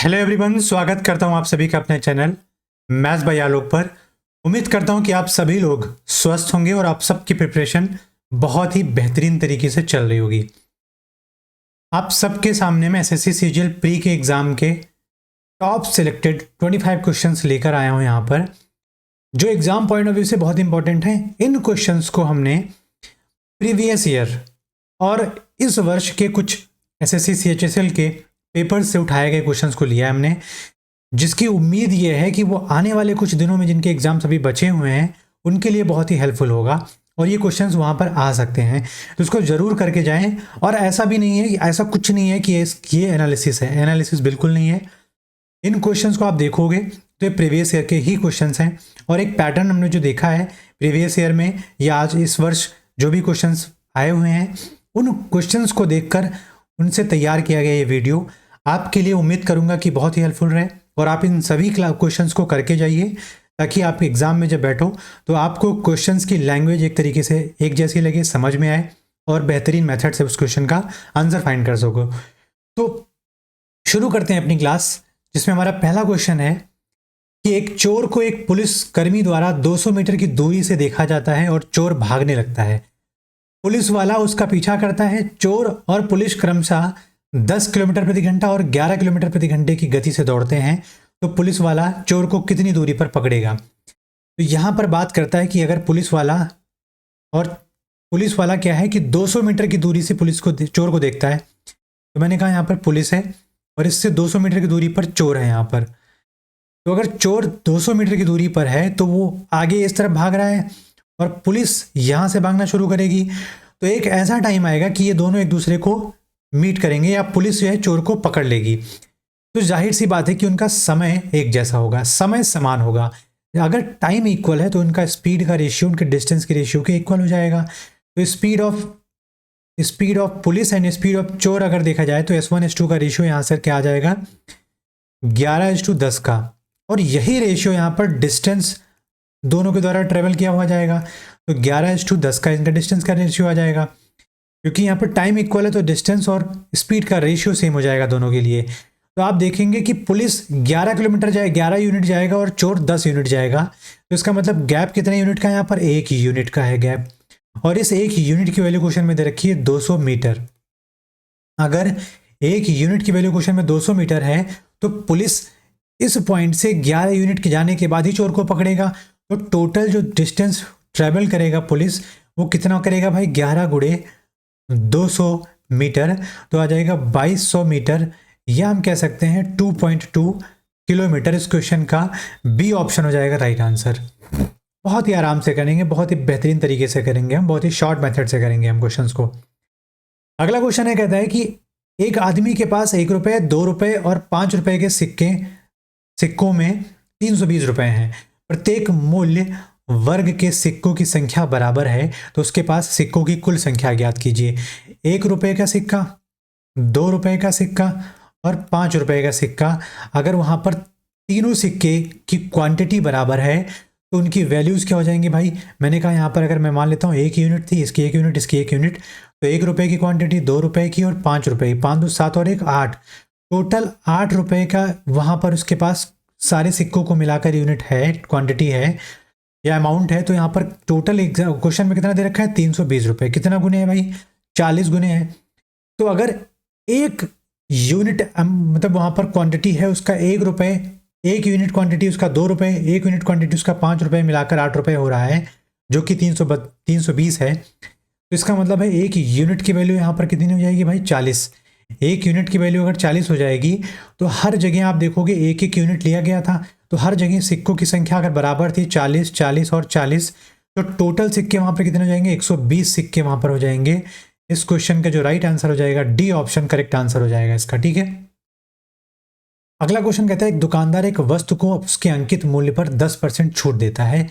Hello everyone, स्वागत करता हूं आप सभी का अपने चैनल मैथ्स बाय आलोक पर। उम्मीद करता हूं कि आप सभी लोग स्वस्थ होंगे और आप सबकी प्रिपरेशन बहुत ही बेहतरीन तरीके से चल रही होगी। आप सबके सामने मैं एसएससी सीजीएल प्री के एग्ज़ाम के टॉप सिलेक्टेड 25 क्वेश्चंस लेकर आया हूं यहाँ पर, जो एग्ज़ाम पॉइंट ऑफ व्यू से बहुत इंपॉर्टेंट हैं। इन क्वेश्चंस को हमने प्रीवियस ईयर और इस वर्ष के कुछ एसएससी सीएचएसएल के पेपर से उठाए गए क्वेश्चंस को लिया है हमने, जिसकी उम्मीद ये है कि वो आने वाले कुछ दिनों में जिनके एग्जाम्स अभी बचे हुए हैं उनके लिए बहुत ही हेल्पफुल होगा और ये क्वेश्चंस वहाँ पर आ सकते हैं, तो उसको ज़रूर करके जाएं। और ऐसा भी नहीं है कि ऐसा कुछ नहीं है कि ये एनालिसिस है, एनालिसिस बिल्कुल नहीं है। इन क्वेश्चंस को आप देखोगे तो ये प्रीवियस ईयर के ही क्वेश्चंस हैं और एक पैटर्न हमने जो देखा है प्रीवियस ईयर में या आज इस वर्ष जो भी क्वेश्चंस आए हुए हैं उन क्वेश्चंस को देखकर उनसे तैयार किया गया ये वीडियो आपके लिए उम्मीद करूंगा कि बहुत ही हेल्पफुल रहे और आप इन सभी क्वेश्चंस को करके जाइए ताकि आप एग्जाम में जब बैठो तो आपको क्वेश्चंस की लैंग्वेज एक तरीके से एक जैसी लगे, समझ में आए और बेहतरीन मेथड से उस क्वेश्चन का आंसर फाइंड कर सको। तो शुरू करते हैं अपनी क्लास, जिसमें हमारा पहला क्वेश्चन है कि एक चोर को एक पुलिसकर्मी द्वारा 200 मीटर की दूरी से देखा जाता है और चोर भागने लगता है। पुलिस वाला उसका पीछा करता है। चोर और पुलिस क्रमशः 10 किलोमीटर प्रति घंटा और 11 किलोमीटर प्रति घंटे की गति से दौड़ते हैं, तो पुलिस वाला चोर को कितनी दूरी पर पकड़ेगा। तो यहाँ पर बात करता है कि अगर पुलिस वाला क्या है कि 200 मीटर की दूरी से चोर को देखता है, तो मैंने कहा यहाँ पर पुलिस है और इससे 200 मीटर की दूरी पर चोर है यहाँ पर। तो अगर चोर 200 मीटर की दूरी पर है तो वो आगे इस तरफ भाग रहा है और पुलिस यहाँ से भागना शुरू करेगी, तो एक ऐसा टाइम आएगा कि ये दोनों एक दूसरे को मीट करेंगे या पुलिस जो है चोर को पकड़ लेगी। तो जाहिर सी बात है कि उनका समय एक जैसा होगा, समय समान होगा। अगर टाइम इक्वल है तो उनका स्पीड का रेशियो उनके डिस्टेंस के रेशियो के इक्वल हो जाएगा। तो speed of police and speed of चोर अगर देखा जाए तो S1 S2 का रेशियो यहाँ से क्या आ जाएगा 11:10 का, और यही रेशियो यहाँ पर डिस्टेंस दोनों के द्वारा ट्रेवल किया हुआ जाएगा। तो 11:10 का इनका डिस्टेंस का रेशियो आ जाएगा। क्योंकि यहाँ पर टाइम इक्वल है तो डिस्टेंस और स्पीड का रेशियो सेम हो जाएगा दोनों के लिए। तो आप देखेंगे कि पुलिस 11 यूनिट जाएगा और चोर 10 यूनिट जाएगा। तो इसका मतलब गैप कितने यूनिट का है, यहाँ पर 1 यूनिट का है गैप, और इस 1 यूनिट की वैल्यू क्वेश्चन में दे रखी है 200 मीटर। अगर 1 यूनिट की वैल्यू क्वेश्चन में 200 मीटर है तो पुलिस इस पॉइंट से 11 यूनिट के जाने के बाद ही चोर को पकड़ेगा। तो टोटल जो डिस्टेंस ट्रेवल करेगा पुलिस वो कितना करेगा भाई 11 गुणे 200 मीटर, तो आ जाएगा 2200 मीटर, या हम कह सकते हैं 2.2 किलोमीटर। इस क्वेश्चन का बी ऑप्शन हो जाएगा राइट आंसर। बहुत ही आराम से करेंगे, बहुत ही बेहतरीन तरीके से करेंगे हम, बहुत ही शॉर्ट मेथड से करेंगे हम क्वेश्चंस को। अगला क्वेश्चन है, कहता है कि एक आदमी के पास 1 रुपये, 2 रुपये और 5 रुपये के सिक्कों में 320 रुपये हैं। प्रत्येक मूल्य वर्ग के सिक्कों की संख्या बराबर है, तो उसके पास सिक्कों की कुल संख्या ज्ञात कीजिए। 1 रुपये का सिक्का, 2 रुपये का सिक्का और 5 रुपये का सिक्का, अगर वहाँ पर तीनों सिक्के की क्वांटिटी बराबर है तो उनकी वैल्यूज़ क्या हो जाएंगी भाई। मैंने कहा यहाँ पर अगर मैं मान लेता हूँ 1 यूनिट थी, इसकी 1 यूनिट, इसकी 1 यूनिट, तो 1 रुपये की क्वांटिटी, 2 रुपये की और 5 रुपये की, 5 2 7 और 1 8, टोटल 8 रुपये का वहाँ पर उसके पास सारे सिक्कों को मिलाकर यूनिट है, क्वांटिटी है या अमाउंट है। तो यहाँ पर टोटल क्वेश्चन में कितना दे रखा है 320 रुपये। कितना गुने है भाई 40 गुने है। तो अगर 1 यूनिट मतलब वहाँ पर क्वांटिटी है उसका 1 रुपये, 1 यूनिट क्वांटिटी उसका 2 रुपये, 1 यूनिट क्वांटिटी उसका 5 रुपये, मिलाकर 8 रुपये हो रहा है, जो कि 320 है। तो इसका मतलब है 1 यूनिट की वैल्यू यहाँ पर कितनी हो जाएगी भाई 40। 1 यूनिट की वैल्यू अगर 40 हो जाएगी तो हर जगह आप देखोगे 1 यूनिट लिया गया था, तो हर जगह सिक्कों की संख्या अगर बराबर थी 40 40 और 40, तो टोटल सिक्के वहाँ पर कितने हो जाएंगे 120 सिक्के वहाँ पर हो जाएंगे। इस क्वेश्चन का जो राइट आंसर हो जाएगा डी ऑप्शन करेक्ट आंसर हो जाएगा इसका, ठीक है। अगला क्वेश्चन कहता है एक दुकानदार एक वस्तु को उसके अंकित मूल्य पर 10% छूट देता है,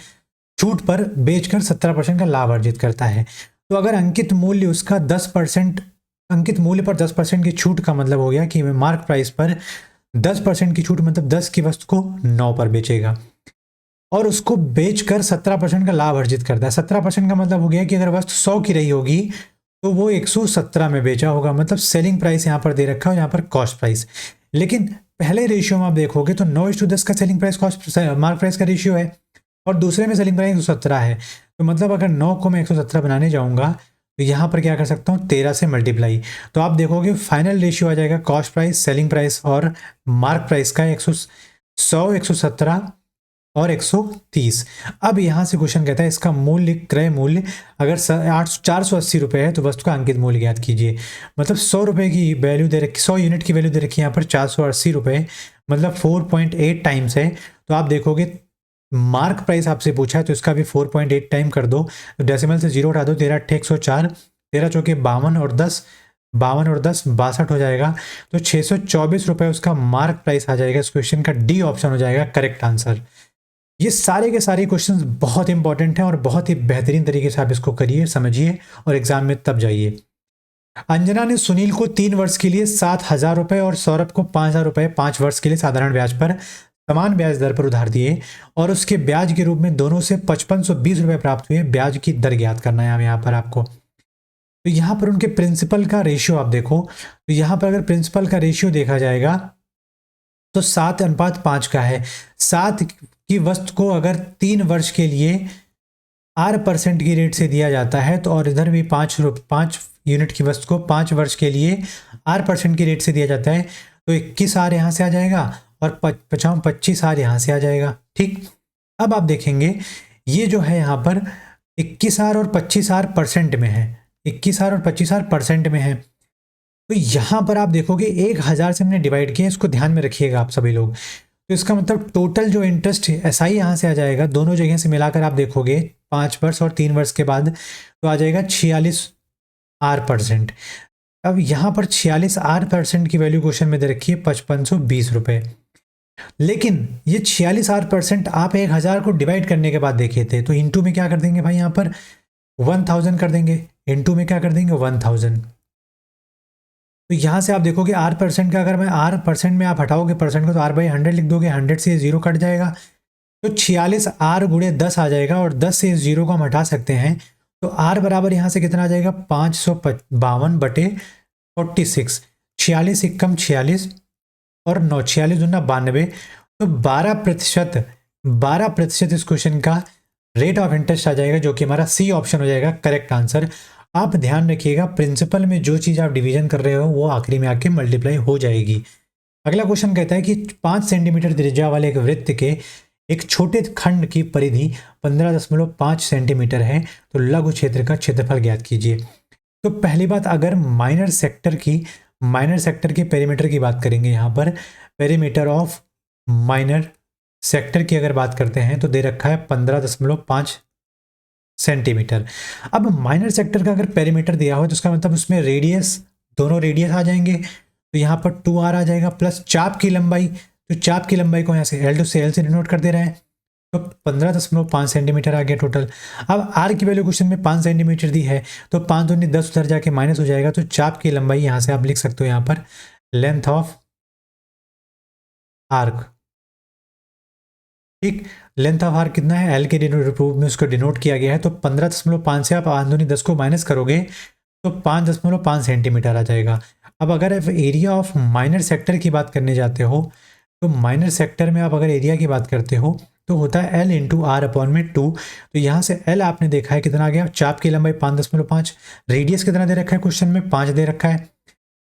छूट पर बेचकर 17% का लाभ अर्जित करता है। तो अगर अंकित मूल्य उसका 10%, अंकित मूल्य पर 10% की छूट का मतलब हो गया कि मार्क प्राइस पर 10% की छूट, मतलब 10 की वस्तु को 9 पर बेचेगा और उसको बेचकर 17% का लाभ अर्जित करता है। 17% का मतलब हो गया कि अगर वस्तु 100 की रही होगी तो वो 117 में बेचा होगा, मतलब सेलिंग प्राइस यहाँ पर दे रखा है, यहाँ पर कॉस्ट प्राइस। लेकिन पहले रेशियो में आप देखोगे तो 9:10 का selling price cost mark price का रेशियो है और दूसरे में सेलिंग प्राइस 117 है। तो मतलब अगर 9 को मैं 117 बनाने जाऊंगा तो यहाँ पर क्या कर सकता हूँ 13 से मल्टीप्लाई। तो आप देखोगे फाइनल रेशियो आ जाएगा कॉस्ट प्राइस, सेलिंग प्राइस और मार्क प्राइस का 117 और 130। अब यहाँ से क्वेश्चन कहता है इसका मूल्य, क्रय मूल्य अगर 480 रुपये है तो वस्तु का अंकित मूल्य ज्ञात कीजिए। मतलब 100 रुपये की वैल्यू दे रखी, 100 यूनिट की वैल्यू दे रखी है यहाँ पर 480 रुपये, मतलब 4.8 टाइम्स है। तो आप देखोगे मार्क प्राइस आपसे पूछा है तो इसका भी 4.8 टाइम कर दो, डेसिमल से 0 उठा दो, 13 8 104, 13 चौके 52 और 10 62 हो जाएगा। तो 624 रुपये उसका मार्क प्राइस आ जाएगा। इस क्वेश्चन का डी ऑप्शन हो जाएगा करेक्ट आंसर। ये सारे के सारे क्वेश्चंस बहुत इंपॉर्टेंट हैं और बहुत ही बेहतरीन तरीके से आप इसको करिए, समझिए और एग्जाम में तब जाइए। अंजना ने सुनील को 3 वर्ष के लिए 7,000 रुपये और सौरभ को 5,000 रुपये 5 वर्ष के लिए साधारण ब्याज पर समान ब्याज दर पर उधार दिए और उसके ब्याज के रूप में दोनों से 5520 रुपये प्राप्त हुए। ब्याज की दर ज्ञात करना है यहाँ पर आपको। तो यहाँ पर उनके प्रिंसिपल का रेशियो आप देखो, तो यहाँ पर अगर प्रिंसिपल का रेशियो देखा जाएगा तो 7:5 का है। 7 की वस्तु को अगर 3 वर्ष के लिए 8% की रेट से दिया जाता है तो और इधर भी 5 यूनिट की वस्तु को 5 वर्ष के लिए 8% की रेट से दिया जाता है तो 21 आर यहाँ से आ जाएगा और 25 आर यहाँ से आ जाएगा। ठीक, अब आप देखेंगे ये जो है यहाँ पर 21 आर और 25 आर परसेंट में है, 21 आर और 25 आर परसेंट में है। तो यहाँ पर आप देखोगे 1000 से हमने डिवाइड किया, इसको ध्यान में रखिएगा आप सभी लोग। तो इसका मतलब टोटल जो इंटरेस्ट एसआई यहाँ से आ जाएगा, दोनों जगह से मिलाकर आप देखोगे 5 वर्ष और 3 वर्ष के बाद तो आ जाएगा 46% अब यहाँ पर 46% की वैल्यू क्वेश्चन में दे रखी है 5520 रुपये। लेकिन ये 46% आप 1000 को डिवाइड करने के बाद देखे थे तो इंटू में क्या कर देंगे भाई, यहाँ पर 1000 कर देंगे, इंटू में क्या कर देंगे 1000। तो यहाँ से आप देखोगे R% का, अगर मैं R% में आप हटाओगे परसेंट को तो R/100 लिख दोगे, 100 से 0 कट जाएगा तो 46 R गुणे 10 आ जाएगा और 10 से 0 को हम हटा सकते हैं तो R बराबर यहाँ से कितना आ जाएगा 552/46। 46 एकम 46 और 9 46 दूना 92 तो 12% इस क्वेश्चन का रेट ऑफ इंटरेस्ट आ जाएगा जो कि हमारा सी ऑप्शन हो जाएगा करेक्ट आंसर। आप ध्यान रखिएगा प्रिंसिपल में जो चीज़ आप डिवीजन कर रहे हो वो आखिरी में आके मल्टीप्लाई हो जाएगी। अगला क्वेश्चन कहता है कि 5 सेंटीमीटर त्रिज्या वाले एक वृत्त के एक छोटे खंड की परिधि 15.5 सेंटीमीटर है तो लघु क्षेत्र का क्षेत्रफल ज्ञात कीजिए। तो पहली बात, अगर माइनर सेक्टर के पेरीमीटर की बात करेंगे, यहाँ पर पेरीमीटर ऑफ माइनर सेक्टर की अगर बात करते हैं तो दे रखा है 15.5 सेंटीमीटर। अब माइनर सेक्टर का अगर पेरीमीटर दिया हो तो उसका मतलब उसमें रेडियस, दोनों रेडियस आ जाएंगे तो यहाँ पर 2r आ जाएगा प्लस चाप की लंबाई, तो चाप की लंबाई को यहाँ से L से डिनोट कर दे रहे हैं तो 15.5 सेंटीमीटर आ गया टोटल। अब r की वैल्यू क्वेश्चन में 5 सेंटीमीटर दी है तो 5 दूनी 10 उधर जाके माइनस हो जाएगा तो चाप की लंबाई यहाँ से आप लिख सकते हो यहाँ पर लेंथ ऑफ आर्क। ठीक, लेंथ ऑफ आर्क कितना है, L के रूप में उसको डिनोट किया गया है तो 15.5 से आप 5 दूनी 10 को माइनस करोगे तो 5.5 सेंटीमीटर आ जाएगा। अब अगर आप एरिया ऑफ माइनर सेक्टर की बात करने जाते हो तो माइनर सेक्टर में आप अगर एरिया की बात करते हो तो होता है L इंटू R/2। तो यहाँ से L आपने देखा है कितना आ गया, चाप की लंबाई 5.5, रेडियस कितना दे रखा है क्वेश्चन में 5 दे रखा है,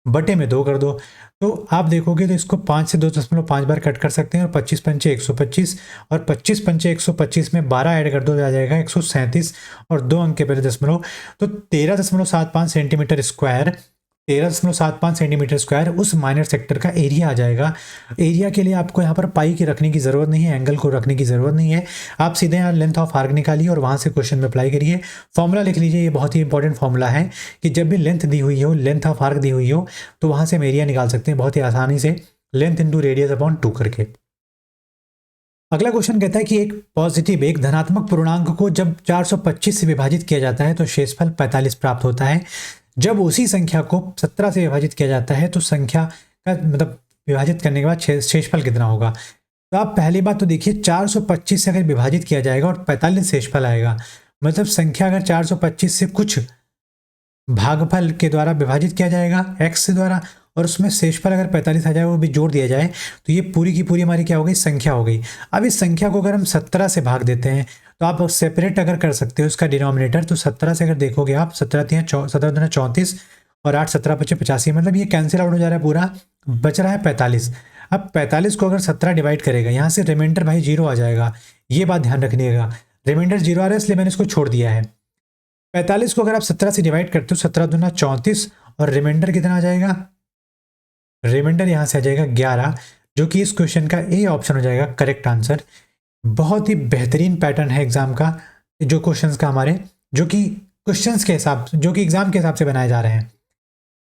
बटे में 2 कर दो तो आप देखोगे तो इसको 5 से 2.5 बार कट कर सकते हैं और 25 पंचे 125 और 25 पंचे 125 में 12 ऐड कर दो आ जाएगा 137 और 2 अंक के पहले दशमलव तो 13.75 सेंटीमीटर स्क्वायर 13.75 सेंटीमीटर स्क्वायर उस माइनर सेक्टर का एरिया आ जाएगा। एरिया के लिए आपको यहाँ पर पाई की रखने की ज़रूरत नहीं है, एंगल को रखने की ज़रूरत नहीं है, आप सीधे यहाँ लेंथ ऑफ आर्क निकालिए और वहाँ से क्वेश्चन में अप्लाई करिए। फॉर्मूला लिख लीजिए, ये बहुत ही इंपॉर्टेंट फॉर्मूला है कि जब भी लेंथ दी हुई हो, लेंथ ऑफ आर्क दी हुई हो तो वहाँ से हम एरिया निकाल सकते हैं बहुत ही आसानी से, लेंथ इंटू रेडियस अपॉन 2 करके। अगला क्वेश्चन कहता है कि एक धनात्मक पूर्णांक को जब 425 से विभाजित किया जाता है तो शेषफल 45 प्राप्त होता है। जब उसी संख्या को 17 से विभाजित किया जाता है तो संख्या का मतलब विभाजित करने के बाद शेषफल कितना होगा। तो आप पहली बात तो देखिए 425 से अगर विभाजित किया जाएगा और 45 शेषफल आएगा, मतलब संख्या अगर 425 से कुछ भागफल के द्वारा विभाजित किया जाएगा x द्वारा और उसमें शेषफल अगर 45 आ जाए वो भी जोड़ दिया जाए तो ये पूरी की पूरी हमारी क्या हो गई, संख्या हो गई। अब इस संख्या को अगर हम 17 से भाग देते हैं तो आप सेपरेट अगर कर सकते हो उसका डिनोमिनेटर, तो 17 से अगर देखोगे आप 17 34 और 8 17 25 85, मतलब ये कैंसिल आउट हो जा रहा है पूरा, बच रहा है 45। अब 45 को अगर 17 डिवाइड करेगा, यहाँ से रिमाइंडर भाई 0 आ जाएगा, ये बात ध्यान रखिएगा। रिमाइंडर 0 आ रहा है इसलिए मैंने इसको छोड़ दिया है। 45 को अगर आप 17 से डिवाइड करते हो, 17 दूना 34 और रिमाइंडर कितना आ जाएगा, रिमाइंडर यहाँ से आ जाएगा 11, जो कि इस क्वेश्चन का ए ऑप्शन हो जाएगा करेक्ट आंसर। बहुत ही बेहतरीन पैटर्न है एग्जाम का, जो क्वेश्चंस का हमारे, जो कि क्वेश्चंस के हिसाब से, जो कि एग्जाम के हिसाब से बनाए जा रहे हैं।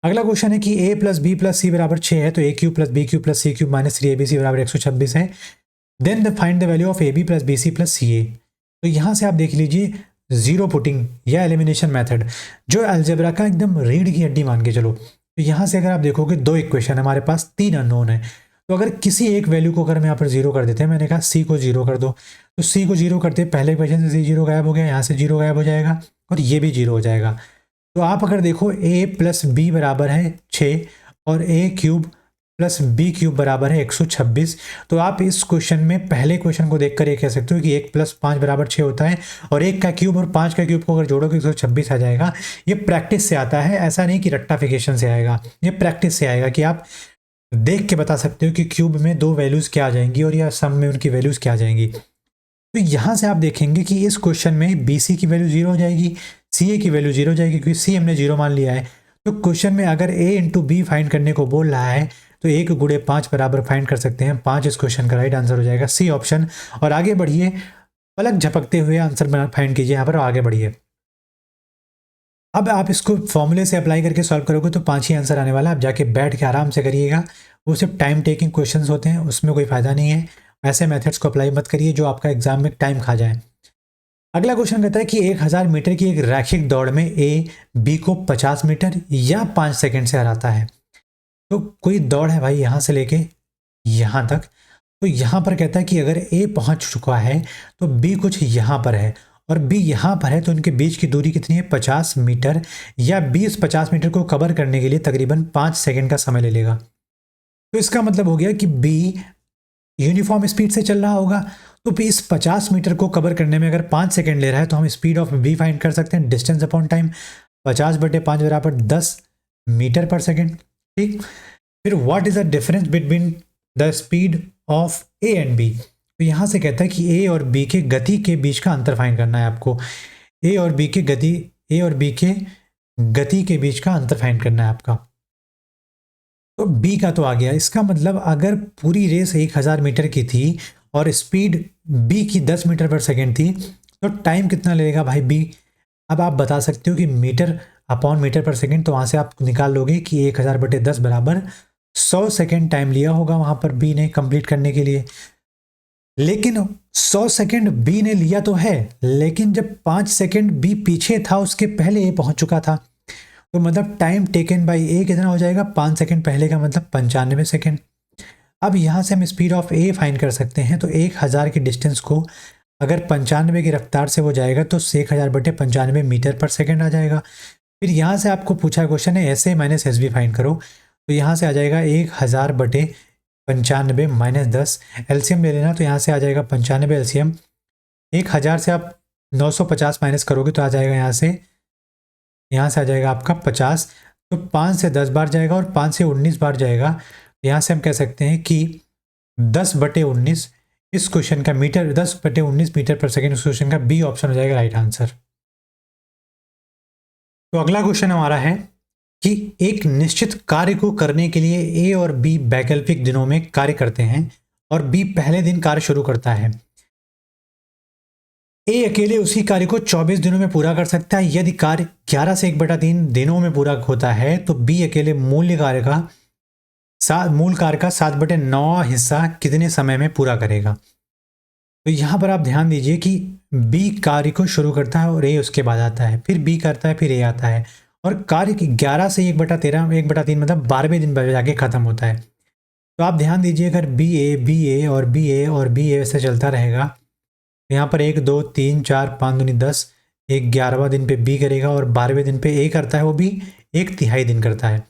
अगला क्वेश्चन है कि a plus B plus C बराबर 6 है, तो A cube plus B cube plus C cube minus 3abc बराबर 126 है। Then the find the value of A B plus B C plus C A. तो यहाँ से आप देख लीजिए जीरो पुटिंग या एलिमिनेशन मेथड, जो अलजेब्रा का एकदम रीढ़ की हड्डी मान के चलो। तो यहाँ से अगर आप देखोगे दो इक्वेशन हमारे पास, तीन अननोन है, तो अगर किसी एक वैल्यू को अगर हम यहाँ पर जीरो कर देते हैं, मैंने कहा सी को जीरो कर दो, तो सी को जीरो करते पहले इक्वेशन से जीरो गायब हो गया, यहाँ से जीरो गायब हो जाएगा और ये भी जीरो हो जाएगा। तो आप अगर देखो a प्लस बी बराबर है 6 और a cube plus B cube बराबर है 126, तो आप इस क्वेश्चन में पहले क्वेश्चन को देखकर ये कह सकते हो कि 1 प्लस 5 बराबर 6 होता है, और 1 का क्यूब और 5 का क्यूब को अगर जोड़ोगे 126 आ जाएगा। ये प्रैक्टिस से आता है, ऐसा नहीं कि रट्टाफिकेशन से आएगा, ये प्रैक्टिस से आएगा कि आप देख के बता सकते हो कि क्यूब में दो वैल्यूज़ क्या आ जाएंगी और या सम में उनकी वैल्यूज़ क्या आ जाएंगी। तो यहाँ से आप देखेंगे कि इस क्वेश्चन में बी सी की वैल्यू जीरो हो जाएगी, सी ए की वैल्यू जीरो हो जाएगी, क्योंकि सी हमने जीरो मान लिया है। तो क्वेश्चन में अगर ए इंटू बी फाइंड करने को बोल रहा है तो 1 गुणे 5 बराबर फाइंड कर सकते हैं 5, इस क्वेश्चन का राइट आंसर हो जाएगा सी ऑप्शन। और आगे बढ़िए, पलक झपकते हुए आंसर फाइंड कीजिए यहाँ पर, आगे बढ़िए। अब आप इसको फॉर्मूले से अप्लाई करके सॉल्व करोगे तो 5 ही आंसर आने वाला है। आप जाके बैठ के आराम से करिएगा, वो सिर्फ टाइम टेकिंग क्वेश्चंस होते हैं, उसमें कोई फायदा नहीं है। ऐसे मेथड्स को अप्लाई मत करिए जो आपका एग्जाम में टाइम खा जाए। अगला क्वेश्चन कहता है कि 1000 मीटर की एक रैखिक दौड़ में ए बी को 50 मीटर या 5 सेकंड से हराता है। तो कोई दौड़ है भाई यहाँ से लेके यहाँ तक, तो यहाँ पर कहता है कि अगर ए पहुँच चुका है तो बी कुछ यहाँ पर है और बी यहाँ पर है, तो इनके बीच की दूरी कितनी है 50 मीटर, या बी इस 50 मीटर को कवर करने के लिए तकरीबन 5 सेकंड का समय ले लेगा। तो इसका मतलब हो गया कि बी यूनिफॉर्म स्पीड से चल रहा होगा, तो इस 50 मीटर को कवर करने में अगर 5 सेकंड ले रहा है तो हम स्पीड ऑफ बी फाइंड कर सकते हैं, डिस्टेंस अपॉन टाइम, 50/5 बराबर 10 मीटर पर सेकंड। ठीक, फिर what is the difference between the speed of A and B. तो यहाँ से कहता है कि ए और बी के गति के बीच का अंतर फाइंड करना है आपको, ए और बी के गति के बीच का अंतर फाइंड करना है आपका। तो बी का तो आ गया, इसका मतलब अगर पूरी रेस 1000 मीटर की थी और स्पीड बी की 10 मीटर पर सेकेंड थी, तो टाइम कितना लगेगा भाई बी। अब आप बता सकते हो कि मीटर अपॉन मीटर पर सेकेंड, तो वहाँ से आप निकाल लोगे कि 1000/10 बराबर 100 सेकेंड टाइम लिया होगा वहाँ पर बी ने कंप्लीट करने के लिए। लेकिन 100 सेकेंड बी ने लिया तो है, लेकिन जब 5 सेकेंड बी पीछे था उसके पहले ए पहुँच चुका था, तो मतलब टाइम टेकन बाई ए कितना हो जाएगा, 5 सेकेंड पहले का मतलब 95 सेकेंड। अब यहाँ से हम स्पीड ऑफ ए फाइंड कर सकते हैं, तो 1000 की डिस्टेंस को अगर 95 की रफ्तार से वो जाएगा तो 1000/95 मीटर पर सेकेंड आ जाएगा। फिर यहाँ से आपको पूछा क्वेश्चन है S A minus S B find करो, तो यहाँ से आ जाएगा 1000/95 माइनस 10, एलसीएम ले लेना, तो यहाँ से आ जाएगा 95 एलसीएम। 1000 से आप 950 माइनस करोगे तो आ जाएगा यहाँ से आ जाएगा आपका 50, तो 5 से 10 बार जाएगा और 5 से 19 बार जाएगा। यहाँ से हम कह सकते हैं कि 10/19 इस क्वेश्चन का मीटर, 10/19 मीटर पर सेकेंड इस क्वेश्चन का बी ऑप्शन हो जाएगा राइट आंसर। तो अगला क्वेश्चन हमारा है कि एक निश्चित कार्य को करने के लिए ए और बी वैकल्पिक दिनों में कार्य करते हैं और बी पहले दिन कार्य शुरू करता है। ए अकेले उसी कार्य को 24 दिनों में पूरा कर सकता है। यदि कार्य 11 से 1/3 दिनों में पूरा होता है तो बी अकेले मूल कार्य का 7/9 हिस्सा कितने समय में पूरा करेगा। तो यहाँ पर आप ध्यान दीजिए कि बी कार्य को शुरू करता है और ए उसके बाद आता है, फिर बी करता है, फिर ए आता है, और कार्य 11 से 1/3 मतलब 12वें दिन जाके खत्म होता है। तो आप ध्यान दीजिए, अगर बी ए और बी ए ऐसे चलता रहेगा, यहाँ पर 1 2 3 4 5 दूनी 10, 11वां दिन पे बी करेगा और 12वें दिन पे ए करता है, वो भी 1/3 दिन करता है।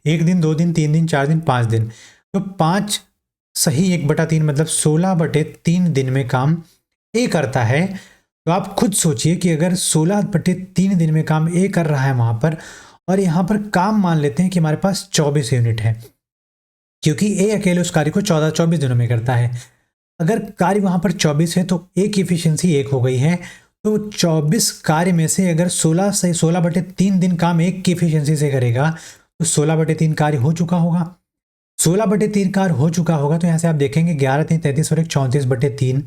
1 दिन, 2 दिन, 3 दिन, 4 दिन, 5 दिन। तो 5 सही 1/3 मतलब 16/3 दिन में काम ए करता है। तो आप खुद सोचिए कि अगर 16/3 दिन में काम ए कर रहा है वहाँ पर, और यहाँ पर काम मान लेते हैं कि हमारे पास 24 यूनिट है, क्योंकि ए अकेले उस कार्य को 14-24 दिनों में करता है। अगर कार्य वहाँ पर 24 है तो ए की एफिशिएंसी 1 हो गई है। तो 24 कार्य में से अगर 16/3 दिन काम एक की एफिशिएंसी से करेगा तो 16/3 कार्य हो चुका होगा। 16/3 कार्य हो चुका होगा तो यहाँ से आप देखेंगे 11, 3, 33 और 1 34/3।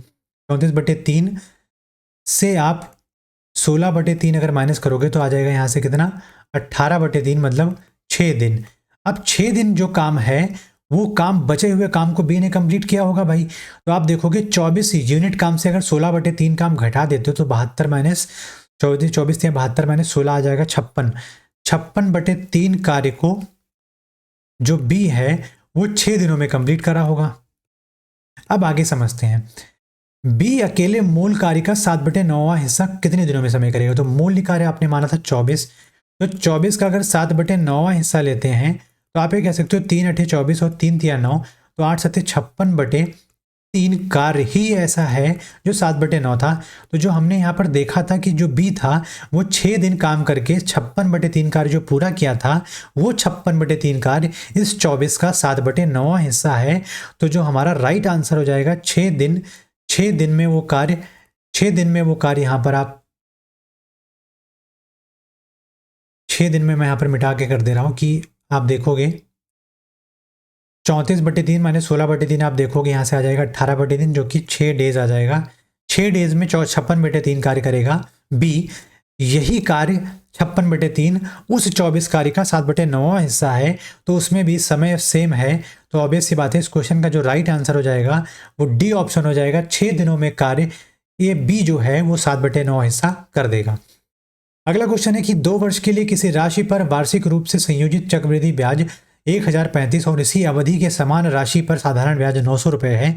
34/3 से आप 16/3 अगर माइनस करोगे तो आ जाएगा यहाँ से कितना, 18/3 मतलब 6 दिन। अब 6 दिन जो काम है वो काम, बचे हुए काम को बी ने कंप्लीट किया होगा भाई। तो आप देखोगे 24 यूनिट काम से अगर 16/3 काम घटा देते हो तो 72 माइनस 24 या 72 माइनस 16 आ जाएगा 56। 56/3 कार्य को जो बी है वो 6 दिनों में कंप्लीट करा होगा। अब आगे समझते हैं, बी अकेले मूल कार्य का 7/9वां हिस्सा कितने दिनों में समय करेगा। तो मूल कार्य आपने माना था 24, तो 24 का अगर 7/9वां हिस्सा लेते हैं तो आप ये कह सकते हो 3 8 24 और 3 3 9, तो 8 7 56/3 कार्य ही ऐसा है जो 7/9 था। तो जो हमने यहाँ पर देखा था कि जो बी था वो 6 दिन काम करके 56/3 कार्य जो पूरा किया था, वो 56/3 कार्य इस 24 का 7/9वां हिस्सा है। तो जो हमारा राइट आंसर हो जाएगा 6 दिन। 6 दिन में वो कार्य, 6 दिन में वो कार्य यहाँ पर आप 6 दिन में मैं यहाँ पर मिटा के कर दे रहा हूँ कि आप देखोगे 34/3 माइनस 16/3 आप देखोगे यहाँ से आ जाएगा 18/3 जो कि 6 डेज आ जाएगा। 6 डेज में 56/3 कार्य करेगा बी। यही कार्य 56/3 उस 24 कार्य का 7/9वां हिस्सा है, तो उसमें भी समय सेम है। तो ऑब्वियस सी बात है इस क्वेश्चन का जो राइट आंसर हो जाएगा वो डी ऑप्शन हो जाएगा। 6 दिनों में कार्य ये बी जो है वो 7/9 हिस्सा कर देगा। अगला क्वेश्चन है कि 2 वर्ष के लिए किसी राशि पर वार्षिक रूप से संयोजित चक्रवृद्धि ब्याज 1035 और इसी अवधि के समान राशि पर साधारण ब्याज 900 रुपए है।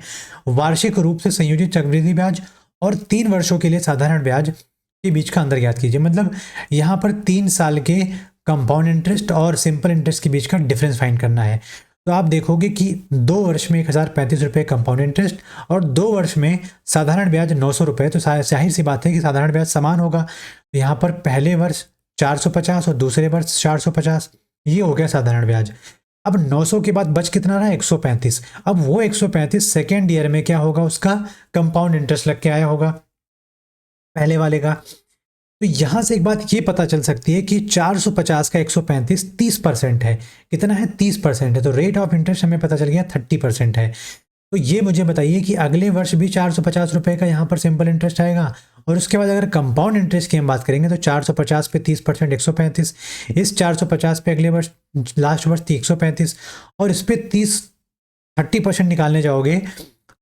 वार्षिक रूप से संयोजित चक्रवृद्धि ब्याज और 3 वर्षों के लिए साधारण ब्याज के बीच का अंतर ज्ञात कीजिए। मतलब यहाँ पर 3 साल के कंपाउंड इंटरेस्ट और सिंपल इंटरेस्ट के बीच का डिफरेंस फाइंड करना है। तो आप देखोगे कि 2 वर्ष में 1035 रुपये कंपाउंड इंटरेस्ट और 2 वर्ष में साधारण ब्याज 900 रुपये, तो जाहिर सी बात है कि साधारण ब्याज समान होगा। तो यहाँ पर पहले वर्ष 450 और दूसरे वर्ष 450, ये हो गया साधारण ब्याज। अब 900 के बाद बच कितना रहा, 135। अब वो 135 सेकेंड ईयर में क्या होगा, उसका कंपाउंड इंटरेस्ट लग के आया होगा पहले वाले का। तो यहां से एक बात ये पता चल सकती है कि 450 का 135 30% है। कितना है, 30% है। तो रेट ऑफ इंटरेस्ट हमें पता चल गया 30% है। तो ये मुझे बताइए कि अगले वर्ष भी 450 रुपये का यहाँ पर सिंपल इंटरेस्ट आएगा, और उसके बाद अगर कंपाउंड इंटरेस्ट की हम बात करेंगे तो 450 पे 30% 135, इस 450 पे अगले वर्ष लास्ट वर्ष 135, और इस पर 30% निकालने जाओगे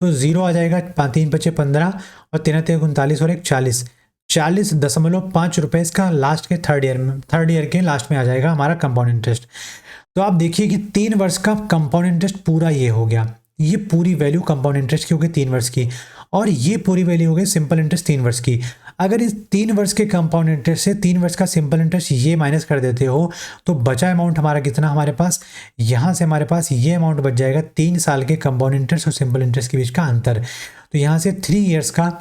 तो 0 आ जाएगा। 3 बचे 15 और 3 39 और 1 40, 40.5 रुपये इसका लास्ट के थर्ड ईयर के लास्ट में आ जाएगा हमारा कंपाउंड इंटरेस्ट। तो आप देखिए कि 3 वर्ष का कंपाउंड इंटरेस्ट पूरा ये हो गया, ये पूरी वैल्यू कंपाउंड इंटरेस्ट की हो गई 3 वर्ष की, और ये पूरी वैल्यू हो गई सिंपल इंटरेस्ट 3 वर्ष की। अगर इस 3 वर्ष के कंपाउंड इंटरेस्ट से 3 वर्ष का सिंपल इंटरेस्ट ये माइनस कर देते हो तो बचा अमाउंट हमारा कितना, हमारे पास यहाँ से हमारे पास ये अमाउंट बच जाएगा 3 साल के कंपाउंड इंटरेस्ट और सिंपल इंटरेस्ट के बीच का अंतर। तो यहाँ से 3 ईयर्स का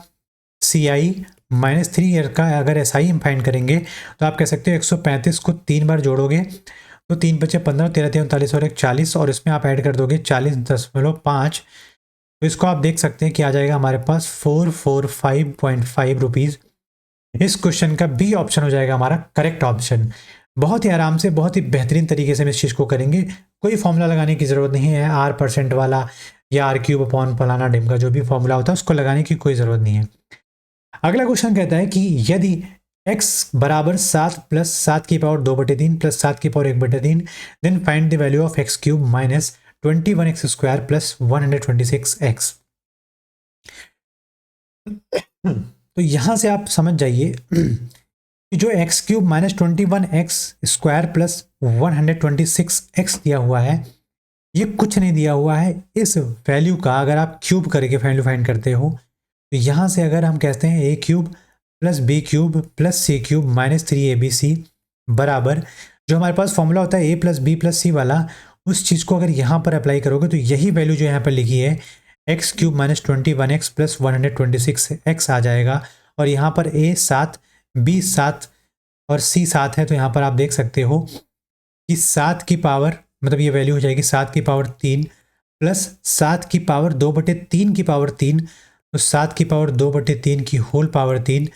CI माइनस 3 ईयर का अगर SI हम फाइंड करेंगे तो आप कह सकते हो 135 को 3 बार जोड़ोगे तो 3 बचे 15, 13 39 और 1 40, और इसमें आप ऐड कर दोगे 40.5। तो इसको आप देख सकते हैं कि आ जाएगा हमारे पास 445.5 रुपीज़। इस क्वेश्चन का बी ऑप्शन हो जाएगा हमारा करेक्ट ऑप्शन। बहुत ही आराम से, बहुत ही बेहतरीन तरीके से हम इस चीज़ को करेंगे। कोई फॉर्मूला लगाने की ज़रूरत नहीं है, R% वाला या R³ अपॉन फलाना डिम का जो भी फॉर्मूला होता है उसको लगाने की कोई ज़रूरत नहीं है। अगला क्वेश्चन कहता है कि यदि x बराबर 7 प्लस 7 की पावर 2/3 प्लस 7 की power 1/3, then find the value of x³ minus 21x square plus 126x। तो यहां से आप समझ जाइए कि जो x³ minus 21x square plus 126x दिया हुआ है, ये कुछ नहीं दिया हुआ है। इस वैल्यू का अगर आप क्यूब करके वैल्यू फाइंड करते हो तो यहाँ से अगर हम कहते हैं a³ plus b³ plus c³ minus 3abc बराबर जो हमारे पास फॉर्मूला होता है a+b+c वाला, उस चीज़ को अगर यहाँ पर अप्लाई करोगे तो यही वैल्यू जो यहाँ पर लिखी है x³ - 21x + 126x आ जाएगा। और यहाँ पर a 7, b 7 और c 7 है, तो यहाँ पर आप देख सकते हो कि 7 की पावर मतलब ये वैल्यू हो जाएगी 7 की पावर 3 प्लस 7 की पावर 2/3 की पावर 3, तो 7 की पावर 2/3 की होल पावर 3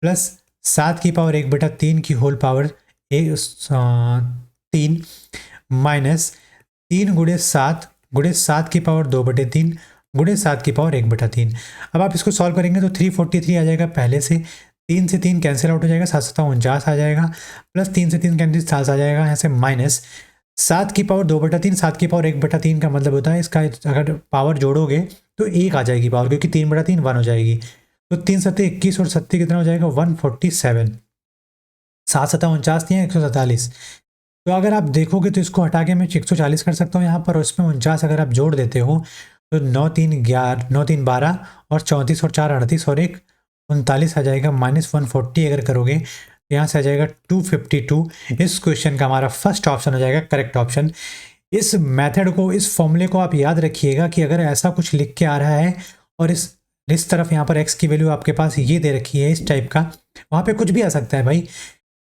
प्लस 7 की पावर 1/3 की होल पावर 3 माइनस 3 × 7 × 7 की पावर 2/3 × 7 की पावर 1/3। अब आप इसको सॉल्व करेंगे तो 343 आ जाएगा पहले से, 3 से 3 कैंसिल आउट हो जाएगा, 7 7 49 आ जाएगा, प्लस 3 से 3 कैंसिल 7 आ जाएगा, यहाँ से माइनस 7 की पावर 2/3 7 की पावर 1/3 का मतलब होता है इसका अगर पावर जोड़ोगे तो 1 आ जाएगी पावर, क्योंकि 3/3 1 हो जाएगी। तो 3 7 21 और 7 कितना हो जाएगा 147, 7 7 49 दिए 147। तो अगर आप देखोगे तो इसको हटा के मैं 140 कर सकता हूँ यहाँ पर, और उसमें 49 अगर आप जोड़ देते हो तो 9 3 11 9 3 12 और 34 और 4 38 और 1 39 आ जाएगा, -140 अगर करोगे तो यहाँ से आ जाएगा 252। इस क्वेश्चन का हमारा फर्स्ट ऑप्शन हो जाएगा करेक्ट ऑप्शन। इस मेथड को, इस फॉर्मूले को आप याद रखिएगा कि अगर ऐसा कुछ लिख के आ रहा है और इस तरफ यहाँ पर x की वैल्यू आपके पास ये दे रखी है इस टाइप का, वहाँ पे कुछ भी आ सकता है भाई,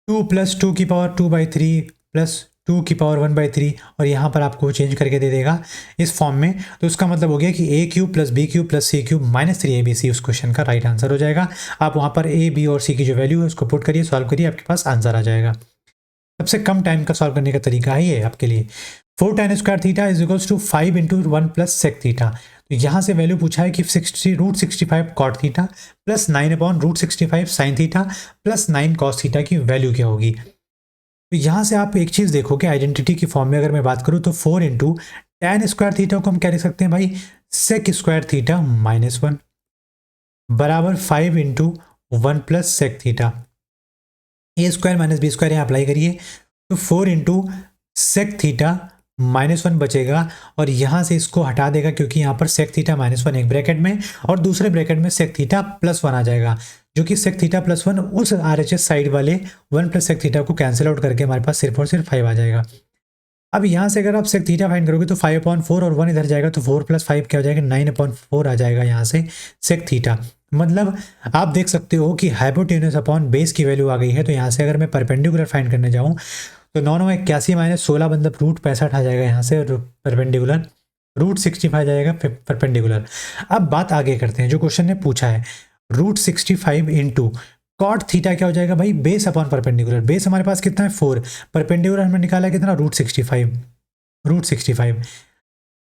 2 + 2 की पावर 2/3 प्लस 2 की पावर 1/3, और यहाँ पर आपको चेंज करके दे देगा इस फॉर्म में। तो उसका मतलब हो गया कि a³ + b³ + c³ - 3abc उस क्वेश्चन का राइट आंसर हो जाएगा। आप वहाँ पर a, b और c की जो वैल्यू है उसको पुट करिए, सॉल्व करिए, आपके पास आंसर आ जाएगा। सबसे कम टाइम का सॉल्व करने का तरीका है ये आपके लिए। 4 tan² theta is equals to 5 × 1 + sec theta. तो यहाँ से वैल्यू पूछा है कि √65 cot theta plus 9/√65 sin theta plus 9 cos theta की वैल्यू क्या होगी। तो यहाँ से आप एक चीज़ देखोगे आइडेंटिटी की फॉर्म में, अगर मैं बात करूँ तो 4 × tan² थीटा को हम क्या लिख सकते हैं भाई, sec² थीटा -1 बराबर 5 × 1 + sec थीटा। a² - b² यहाँ अप्लाई करिए तो 4 × sec थीटा -1 बचेगा, और यहाँ से इसको हटा देगा क्योंकि यहाँ पर sec थीटा -1 एक ब्रैकेट में और दूसरे ब्रैकेट में sec थीटा +1 आ जाएगा, जो कि sec थीटा +1 उस RHS साइड वाले 1 + sec थीटा को कैंसिल आउट करके हमारे पास सिर्फ और सिर्फ 5 आ जाएगा। अब यहाँ से अगर आप sec थीटा फाइंड करोगे तो 5/4 और 1 इधर जाएगा तो 4 + 5 क्या हो जाएगा 9/4 आ जाएगा यहाँ से sec थीटा। मतलब आप देख सकते हो कि हाइपोटेन्यूज अपॉन बेस की वैल्यू आ गई है। तो यहाँ से अगर मैं परपेंडिकुलर फाइंड करने जाऊँ तो 9 9 81 - 16 मतलब √65 आ जाएगा यहाँ से परपेंडिकुलर, √65 आ जाएगा परपेंडिकुलर। अब बात आगे करते हैं, जो क्वेश्चन ने पूछा है √65 × cot थीटा क्या हो जाएगा भाई, बेस अपॉन परपेंडिकुलर। बेस हमारे पास कितना है 4, परपेंडिकुलर हमने निकाला कितना √65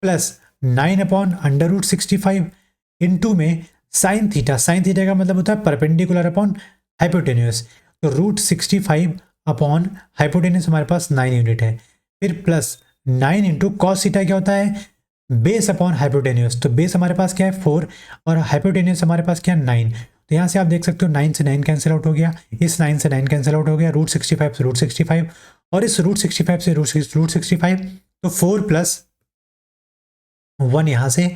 प्लस 9/√65 इंटू में साइन थीटा। साइन थीटा का मतलब होता है परपेंडिकुलर अपॉन हाइपोटेन्यूस, तो √65 अपॉन हाइपोटेन्यूस हमारे पास 9 यूनिट है, फिर प्लस 9 × cos थीटा क्या होता है बेस अपॉन हाइपोटेन्यूस। तो बेस हमारे पास क्या है 4 और हाइपोटेन्यूस हमारे पास क्या है 9। तो यहाँ से आप देख सकते हो 9 से 9 कैंसिल आउट हो गया, इस 9 से 9 कैंसिल आउट हो गया, √65 से √65 और इस √65 से √65, तो 4 + 1 यहाँ से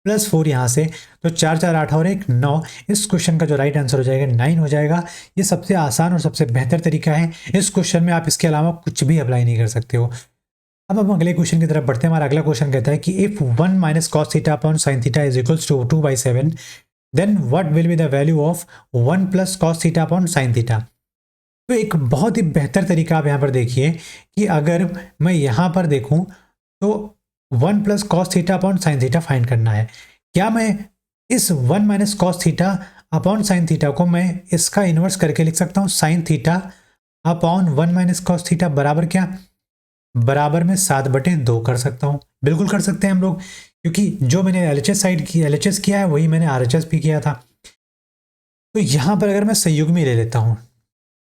प्लस 4 यहाँ से, तो 4 4 8 और 1 9। इस क्वेश्चन का जो राइट आंसर हो जाएगा 9 हो जाएगा। ये सबसे आसान और सबसे बेहतर तरीका है। इस क्वेश्चन में आप इसके अलावा कुछ भी अप्लाई नहीं कर सकते हो। अब हम अगले क्वेश्चन की तरफ बढ़ते हैं। हमारा अगला क्वेश्चन कहता है कि if 1 - cos theta upon sin theta is equals to 2/7 then what will be the value of 1 + cos theta upon sin theta. तो एक बहुत ही बेहतर तरीका आप यहाँ पर देखिए कि अगर मैं यहाँ पर देखूँ तो 1 + cos theta upon sin theta find करना है। क्या मैं इस 1 - cos theta upon sin theta को मैं इसका इन्वर्स करके लिख सकता हूँ sin theta upon 1 - cos theta बराबर क्या, बराबर में 7/2 कर सकता हूँ। बिल्कुल कर सकते हैं हम लोग, क्योंकि जो मैंने LHS साइड की LHS किया है वही मैंने RHS भी किया था। तो यहाँ पर अगर मैं संयुग्मी ले लेता हूँ,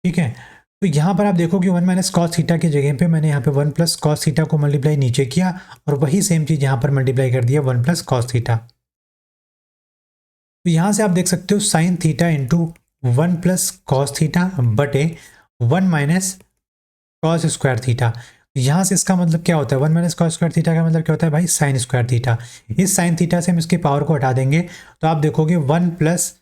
ठीक है, तो यहाँ पर आप देखो कि 1 - cos थीटा की जगह पे मैंने यहाँ पे 1 + cos थीटा को मल्टीप्लाई नीचे किया और वही सेम चीज़ यहाँ पर मल्टीप्लाई कर दिया 1 + cos थीटा। तो यहाँ से आप देख सकते हो sin theta into 1 + cos theta बटे 1 - cos² थीटा। यहाँ से इसका मतलब क्या होता है 1 - cos² थीटा का मतलब क्या होता है भाई sin² थीटा। इस sin थीटा से हम इसके पावर को हटा देंगे तो आप देखोगे 1 +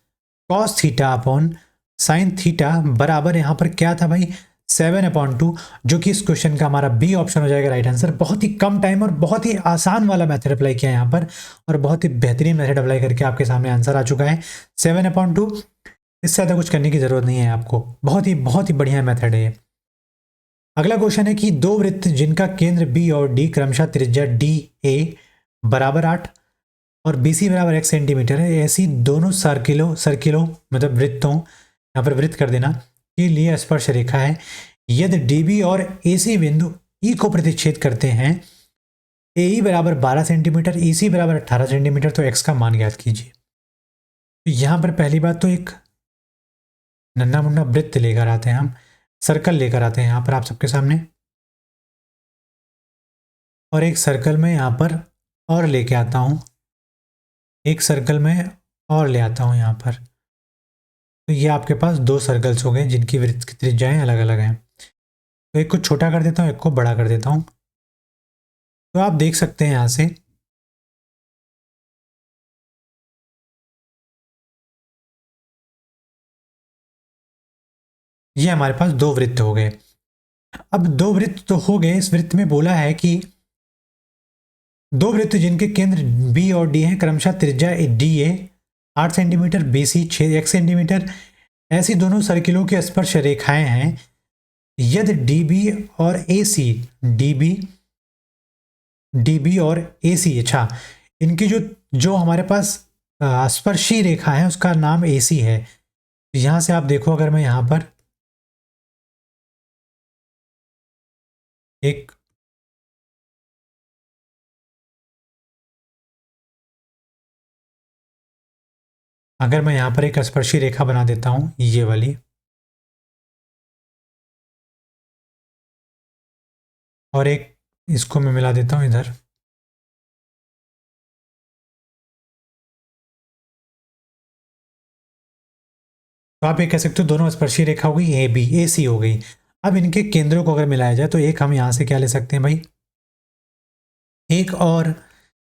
cos theta upon sin theta बराबर यहाँ पर क्या था भाई 7/2, जो कि इस क्वेश्चन का हमारा बी ऑप्शन हो जाएगा राइट आंसर। बहुत ही कम टाइम और बहुत ही आसान वाला मेथड अप्लाई किया है यहाँ पर, और बहुत ही बेहतरीन मेथड अप्लाई करके आपके सामने आंसर आ चुका है 7/2। इससे ज़्यादा कुछ करने की जरूरत नहीं है आपको, बहुत ही बढ़िया मेथड है ये। अगला क्वेश्चन है कि दो वृत्त जिनका केंद्र बी और डी क्रमशः त्रिज्या डी ए बराबर 8 और बी सी बराबर 1 सेंटीमीटर है, ऐसी दोनों सर्किलों मतलब वृत्तों, यहाँ पर वृत्त कर देना, के लिए स्पर्श रेखा है। यदि डीबी और एसी बिंदु ई को प्रतिच्छेद करते हैं, ए बराबर 12 सेंटीमीटर, ई सी बराबर 18 सेंटीमीटर, तो एक्स का मान ज्ञात कीजिए। तो यहाँ पर पहली बात तो एक नन्ना मुन्ना वृत्त लेकर आते हैं, हम सर्कल लेकर आते हैं यहाँ पर आप सबके सामने, और एक सर्कल में यहाँ पर और लेके आता हूँ, एक सर्कल में और ले आता हूँ यहाँ पर। तो ये आपके पास दो सर्कल्स हो गए जिनकी वृत्त की त्रिज्याएं अलग अलग हैं। तो एक को छोटा कर देता हूँ, एक को बड़ा कर देता हूँ। तो आप देख सकते हैं यहाँ से ये हमारे पास दो वृत्त हो गए। अब दो वृत्त तो हो गए, इस वृत्त में बोला है कि दो वृत्त जिनके केंद्र बी और डी हैं, क्रमशः त्रिज्या D A 8 centimetre, B C 1 centimetre, ऐसी दोनों सर्किलों की स्पर्श रेखाएं हैं। यदि डीबी और ए सी, डीबी और ए सी, अच्छा, इनकी जो हमारे पास स्पर्शी रेखा है उसका नाम ए सी है। यहां से आप देखो, अगर मैं यहां पर एक अगर मैं यहां पर एक स्पर्शी रेखा बना देता हूं, ये वाली, और एक इसको मैं मिला देता हूं इधर, तो आप ये कह सकते हो दोनों स्पर्शी रेखा हो गई ए बी, ए सी हो गई। अब इनके केंद्रों को अगर मिलाया जाए तो एक हम यहां से क्या ले सकते हैं भाई,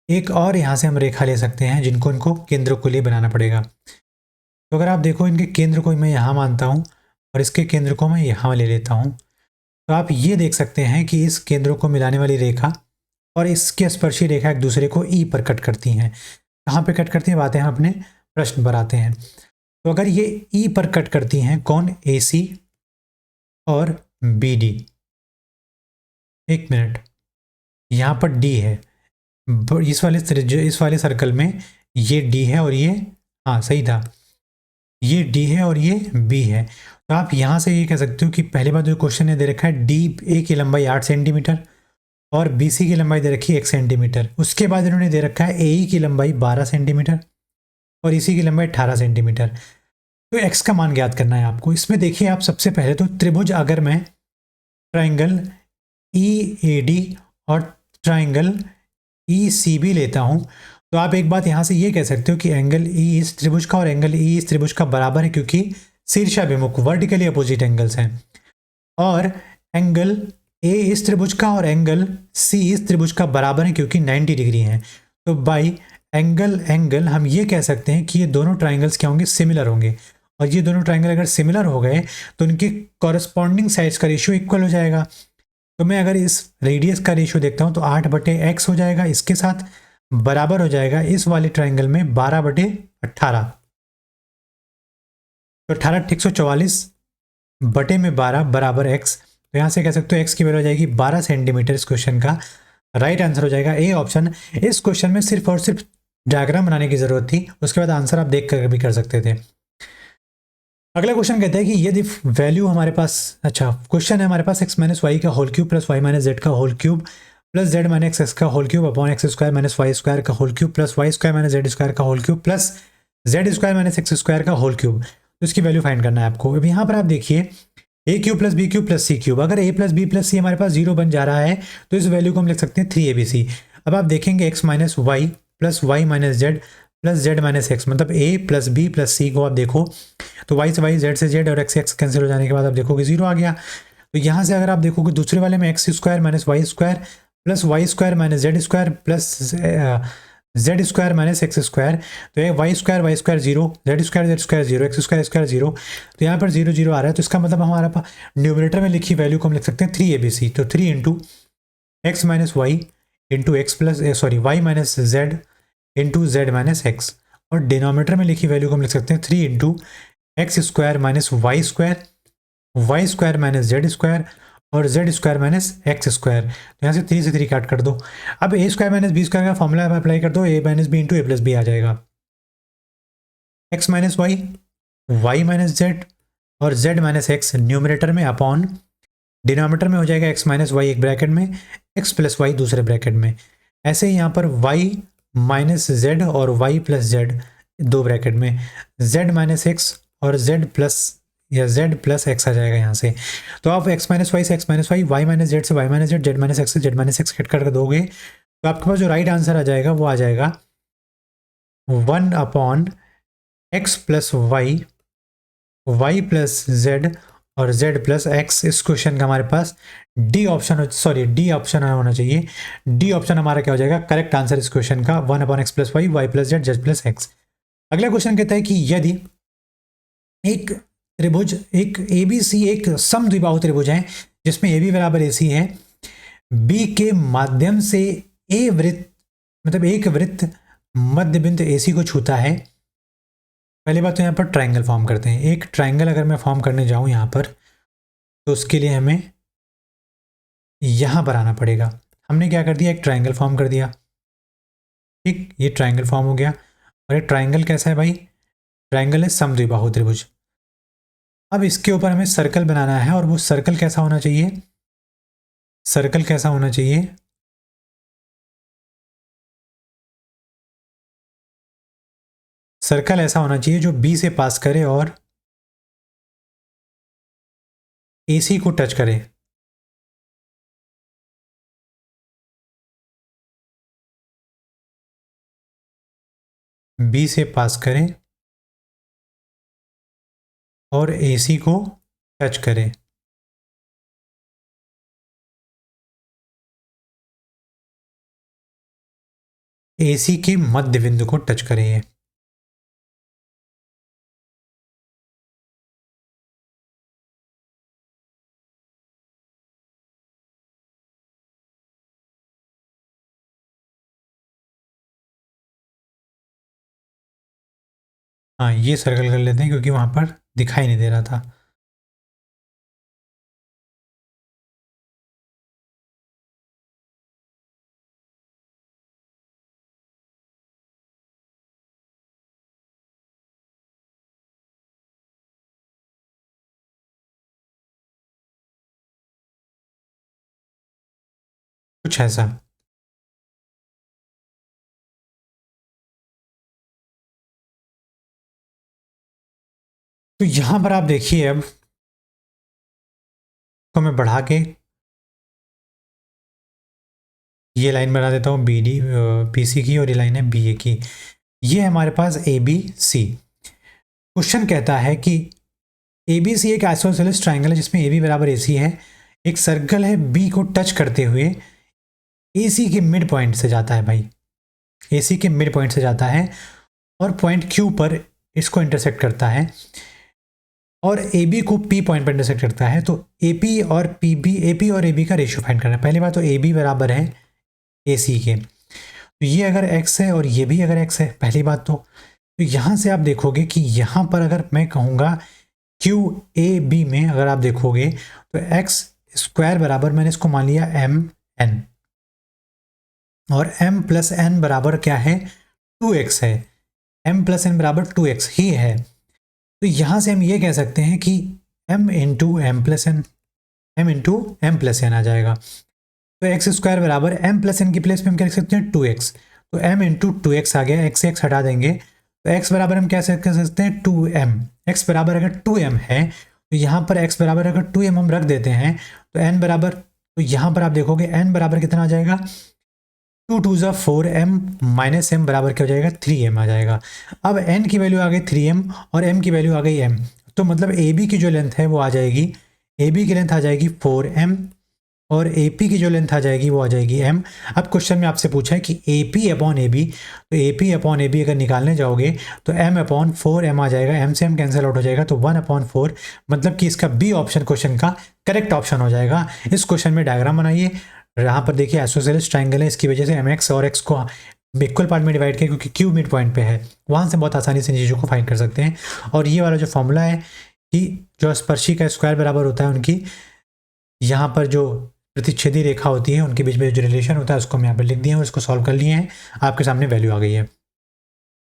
एक और यहां से हम रेखा ले सकते हैं, जिनको इनको केंद्रों के लिए बनाना पड़ेगा। तो अगर आप देखो, इनके केंद्र को मैं यहाँ मानता हूँ और इसके केंद्र को मैं यहाँ ले लेता हूँ, तो आप ये देख सकते हैं कि इस केंद्रों को मिलाने वाली रेखा और इसकी स्पर्शी रेखा एक दूसरे को ई पर कट करती हैं। कहाँ पे कट करती हैं, बातें हम अपने प्रश्न पर आते हैं। तो अगर ये ई पर कट करती हैं, कौन, ए सी और बी डी, एक मिनट, यहाँ पर डी है, इस वाले सर्कल में ये डी है और ये, हाँ सही था, ये डी है और ये बी है। तो आप यहाँ से ये कह सकते हो कि पहली बात जो क्वेश्चन ने दे रखा है, डी ए की लंबाई 8 सेंटीमीटर और बी सी की लंबाई दे रखी है 1 सेंटीमीटर। उसके बाद इन्होंने दे रखा है ए की लंबाई 12 सेंटीमीटर और इसी की लंबाई 18 सेंटीमीटर। तो एक्स का मान ज्ञात करना है आपको। इसमें देखिए आप, सबसे पहले तो त्रिभुज, अगर मैं ट्राइंगल ई ए डी और ट्राइंगल ई सी बी लेता हूँ, तो आप एक बात यहाँ से ये कह सकते हो कि एंगल ई इस त्रिभुज का और एंगल ई इस त्रिभुज का बराबर है, क्योंकि शीर्षाभिमुख वर्टिकली अपोजिट एंगल्स हैं। और एंगल ए इस त्रिभुज का और एंगल सी इस त्रिभुज का बराबर है, क्योंकि 90 डिग्री हैं। तो बाई एंगल हम ये कह सकते हैं कि ये दोनों ट्राइंगल्स क्या होंगे, सिमिलर होंगे। और ये दोनों ट्राइंगल अगर सिमिलर हो गए तो उनके कॉरस्पॉन्डिंग साइड्स का रेशियो इक्वल हो जाएगा। तो मैं अगर इस रेडियस का रेशियो देखता हूँ तो 8/x हो जाएगा, इसके साथ बराबर हो जाएगा इस वाले ट्राइंगल में 12/18। तो 18/144 बराबर x। तो यहाँ से कह सकते हो x की वैल्यू हो जाएगी 12 सेंटीमीटर। इस क्वेश्चन का राइट आंसर हो जाएगा ए ऑप्शन। इस क्वेश्चन में सिर्फ और सिर्फ डायग्राम बनाने की जरूरत थी, उसके बाद आंसर आप देख कर भी कर सकते थे। अगला क्वेश्चन कहता है कि यदि वैल्यू हमारे पास, अच्छा क्वेश्चन है हमारे पास, x माइनस वाई का whole cube plus Y minus z का whole cube plus Z minus x का whole cube upon x square minus Y square का whole cube plus Y square minus Z square का whole cube plus Z square minus x square का whole cube. तो इसकी value find करना है आपको। अब यहाँ पर आप देखिए, a cube plus B cube plus C cube, अगर a plus B plus c हमारे पास 0 बन जा रहा है तो इस वैल्यू को हम लिख सकते हैं 3abc। अब आप देखेंगे X minus Y plus Y minus Z plus Z minus X, मतलब A plus B plus C को आप देखो तो वाई से वाई, जेड से जेड और एक्स से एक्स कैंसिल हो जाने के बाद आप देखोगे 0 आ गया। तो यहाँ से अगर आप देखोगे दूसरे वाले में X square minus Y square plus Y square minus Z square plus Z square minus x square, तो ये Y square zero, Z square zero, X square zero, तो यहाँ पर जीरो जीरो आ रहा है, तो इसका मतलब हमारा पास न्यूमरेटर में लिखी वैल्यू को हम लिख सकते हैं 3abc, तो 3 into x minus y into x plus sorry y minus z into z minus x, और डिनोमिनेटर में लिखी वैल्यू को हम लिख सकते हैं 3 into x square minus Y square minus Z square और z square minus x square, तो यहाँ से 3 से 3 काट कर दो। अब A square minus B square का फॉर्मूला अप्लाई कर दो, A minus B into A plus B आ जाएगा, X minus Y minus Z और जेड माइनस एक्स न्यूमरेटर में अपॉन डिनोमिनेटर में हो जाएगा एक्स माइनस वाई एक ब्रैकेट में, एक्स प्लस वाई दूसरे ब्रैकेट में। ऐसे ही यहाँ पर वाई माइनस जेड और वाई प्लस जेड दो ब्रैकेट में, जेड माइनस एक्स और जेड प्लस या जेड प्लस एक्स आ जाएगा यहाँ से। तो आप एक्स माइनस वाई से x minus Y minus z से y minus z, z minus x से जेड माइनस एक्स कट कर दोगे, तो आपके पास जो राइट आंसर आ जाएगा वो आ जाएगा 1 upon X plus Y plus Z और जेड प्लस एक्स। इस क्वेश्चन का हमारे पास डी ऑप्शन होना चाहिए। डी ऑप्शन हमारा क्या हो जाएगा, करेक्ट आंसर इस क्वेश्चन का 1 upon X plus Y plus Z, Z plus X. अगला क्वेश्चन कहता है कि यदि एक त्रिभुज एक ABC एक समद्विबाहु त्रिभुज है जिसमें AB बराबर AC है, B के माध्यम से A वृत्त मतलब एक वृत्त मध्य बिंदु AC को छूता है। पहली बात तो यहाँ पर ट्रायंगल फॉर्म करते हैं। एक ट्रायंगल अगर मैं फॉर्म करने जाऊँ यहाँ पर, तो उसके लिए हमें यहाँ पर आना पड़ेगा। हमने क्या कर दिया, एक ट्रायंगल फॉर्म कर दिया, ठीक, ये ट्रायंगल फॉर्म हो गया। और ये ट्रायंगल कैसा है भाई, ट्रायंगल है समद्विबाहु त्रिभुज। अब इसके ऊपर हमें सर्कल बनाना है, और वो सर्कल कैसा होना चाहिए, सर्कल कैसा होना चाहिए, सर्कल ऐसा होना चाहिए जो बी से पास करे और AC को टच करे। बी से पास करे और AC को टच करे। AC के मध्य बिंदु को टच करे ये। हाँ, ये सर्कल कर लेते हैं क्योंकि वहां पर दिखाई नहीं दे रहा था। कुछ ऐसा। तो यहां पर आप देखिए, अब तो मैं बढ़ा के ये लाइन बना देता हूँ BC की, और ये लाइन है BA की। ये हमारे पास ABC। क्वेश्चन कहता है कि ABC एक आइसोसेलेस ट्रायंगल है जिसमें AB बराबर AC है। एक सर्कल है B को टच करते हुए AC के मिड पॉइंट से जाता है भाई, AC के मिड पॉइंट से जाता है और पॉइंट Q पर इसको इंटरसेक्ट करता है, और AB को P पॉइंट पर इंटरसेक्ट करता है। तो AP और AB का रेशियो फाइंड करना है। पहली बात तो AB बराबर है AC के, तो ये अगर x है और ये भी अगर x है, पहली बात तो यहाँ से आप देखोगे कि यहाँ पर अगर मैं कहूँगा QAB में अगर आप देखोगे तो x स्क्वायर बराबर, मैंने इसको मान लिया MN, और M प्लस N बराबर क्या है, 2x है। M प्लस N बराबर 2x ही है। तो यहाँ से हम ये कह सकते हैं कि M into M plus N आ जाएगा। तो एक्स स्क्वायर बराबर M प्लस N की प्लेस पे हम क्या लिख सकते हैं, 2x। तो M इंटू 2x आ गया, x से x हटा देंगे तो x बराबर हम क्या कह सकते हैं, 2m। x बराबर अगर 2m है तो यहाँ पर x बराबर अगर 2m हम रख देते हैं तो n बराबर, तो यहाँ पर आप देखोगे n बराबर कितना आ जाएगा, 2 2 ज़ा 4m माइनस m बराबर क्या हो जाएगा, 3m आ जाएगा। अब n की वैल्यू आ गई 3m और m की वैल्यू आ गई m, तो मतलब AB की जो लेंथ है वो आ जाएगी, AB की लेंथ आ जाएगी 4m और AP की जो लेंथ आ जाएगी वो आ जाएगी m। अब क्वेश्चन में आपसे पूछा है कि AP अपॉन AB, तो AP अपॉन AB अगर निकालने जाओगे तो m अपॉन 4m आ जाएगा, m से m कैंसिल आउट हो जाएगा, तो 1/4, मतलब कि इसका B ऑप्शन क्वेश्चन का करेक्ट ऑप्शन हो जाएगा। इस क्वेश्चन में डायग्राम बनाइए, यहाँ पर देखिए आइसोसेलेस ट्राइंगल है, इसकी वजह से mx और x को इक्वल पार्ट में डिवाइड किया क्योंकि Q मिड पॉइंट पे है, वहाँ से बहुत आसानी से चीज़ों को फाइंड कर सकते हैं। और ये वाला जो फॉर्मूला है कि जो स्पर्शी का स्क्वायर बराबर होता है उनकी, यहाँ पर जो प्रतिच्छेदी रेखा होती है उनके बीच में जो रिलेशन होता है उसको हम यहाँ पर लिख दिए हैं और इसको सॉल्व कर लिए हैं, आपके सामने वैल्यू आ गई है।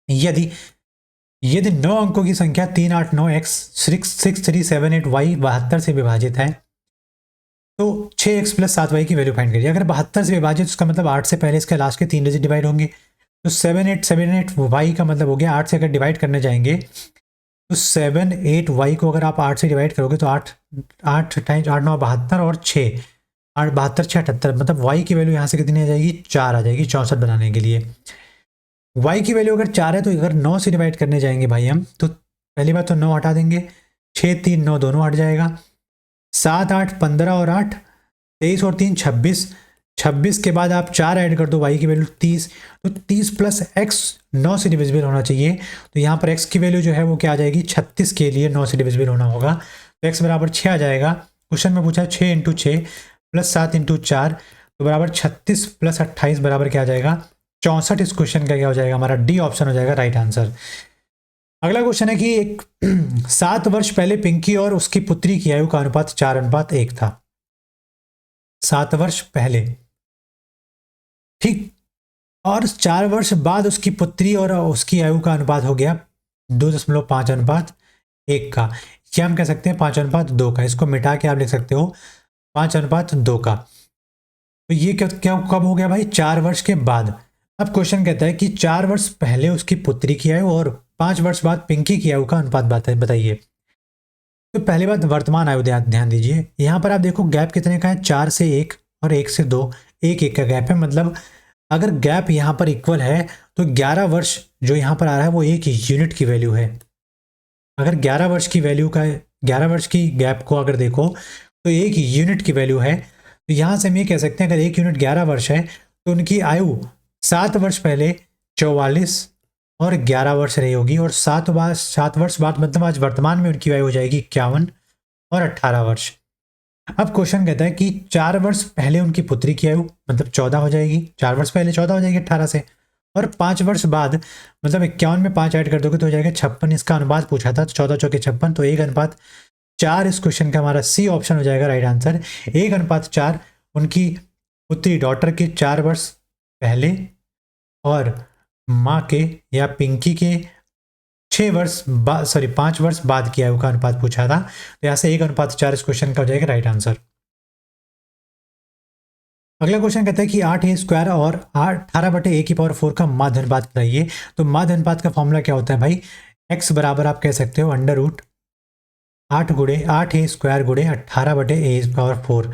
यदि यदि 9 अंकों की संख्या 389x 6378y 72 से विभाजित है तो 6x + 7y की वैल्यू फाइंड करिए। अगर 72 से विभाजित उसका मतलब 8 से पहले इसके लास्ट के 3 डिजिट डिवाइड होंगे, तो 7878y का मतलब हो गया 8 से अगर डिवाइड करने जाएंगे तो 78y को अगर आप 8 से डिवाइड करोगे तो 8 टाइम्स 8 9 72 और 6 8 72 6 78, मतलब y की वैल्यू यहाँ से कितनी आ जाएगी 4 आ जाएगी 64 बनाने के लिए। y की वैल्यू अगर 4 है तो अगर 9 से डिवाइड करने जाएंगे भाई हम, तो पहली बात तो 9 हटा देंगे, 6 3 9 दोनों हट जाएगा, 7 8 15 और 8 23 और 3 26, 26 के बाद आप 4 ऐड कर दो, y की वैल्यू 30, तो 30 + x 9 से डिविजिबल होना चाहिए। तो यहाँ पर x की वैल्यू जो है वो क्या आ जाएगी 36 के लिए 9 से डिविजिबल होना होगा, तो x बराबर 6 आ जाएगा। क्वेश्चन में पूछा है 6 × 6 + 7 × 4 तो बराबर 36 + 28 बराबर क्या आ जाएगा 64। इस क्वेश्चन का क्या हो जाएगा हमारा डी ऑप्शन हो जाएगा राइट आंसर। अगला क्वेश्चन है कि एक 7 वर्ष पहले पिंकी और उसकी पुत्री की आयु का अनुपात 4:1 था। 7 वर्ष पहले, ठीक, और 4 वर्ष बाद उसकी पुत्री और उसकी आयु का अनुपात हो गया 2.5:1 का, क्या हम कह सकते हैं 5:2 का। इसको मिटा के आप लिख सकते हो 5:2 का। तो ये क्या क्या कब हो गया भाई 4 वर्ष के बाद। अब क्वेश्चन कहता है कि 4 वर्ष पहले उसकी पुत्री की आयु और 5 वर्ष बाद पिंकी की आयु का अनुपात बताइए। तो पहली बात वर्तमान आयु ध्यान दीजिए, यहाँ पर आप देखो गैप कितने का है 4 से 1 और 1 से 2, 1 का गैप है, मतलब अगर गैप यहाँ पर इक्वल है तो 11 वर्ष जो यहाँ पर आ रहा है वो 1 यूनिट की वैल्यू है। अगर 11 वर्ष की वैल्यू का 11 वर्ष की गैप को अगर देखो तो 1 यूनिट की वैल्यू है, तो यहाँ से हम ये कह सकते हैं अगर 1 यूनिट 11 वर्ष है तो उनकी आयु 7 वर्ष पहले 44 और 11 वर्ष रही होगी, और 7 वर्ष बाद मतलब आज वर्तमान में उनकी आयु हो जाएगी 51 और 18 वर्ष। अब क्वेश्चन कहता है कि 4 वर्ष पहले उनकी पुत्री की आयु मतलब 14 हो जाएगी, 4 वर्ष पहले 14 हो जाएगी 18 से, और 5 वर्ष बाद मतलब 51 में 5 ऐड कर दोगे तो हो जाएगा 56। इसका अनुपात पूछा था तो 14 चौके 56, तो 1:4 इस क्वेश्चन का हमारा सी ऑप्शन हो जाएगा राइट आंसर। 1:4 उनकी पुत्री डॉटर के 4 वर्ष पहले और माँ के या पिंकी के 5 वर्ष बाद की आयु का अनुपात पूछा था, तो यहाँ से 1:4 इस क्वेश्चन का हो जाएगा राइट आंसर। अगला क्वेश्चन कहता है कि 8a² और 18/a⁴ का माध्य अनुपात बताइए। तो माध्य अनुपात का फॉर्मूला क्या होता है भाई, x बराबर आप कह सकते हो √8 × 8a² × 18/a⁴।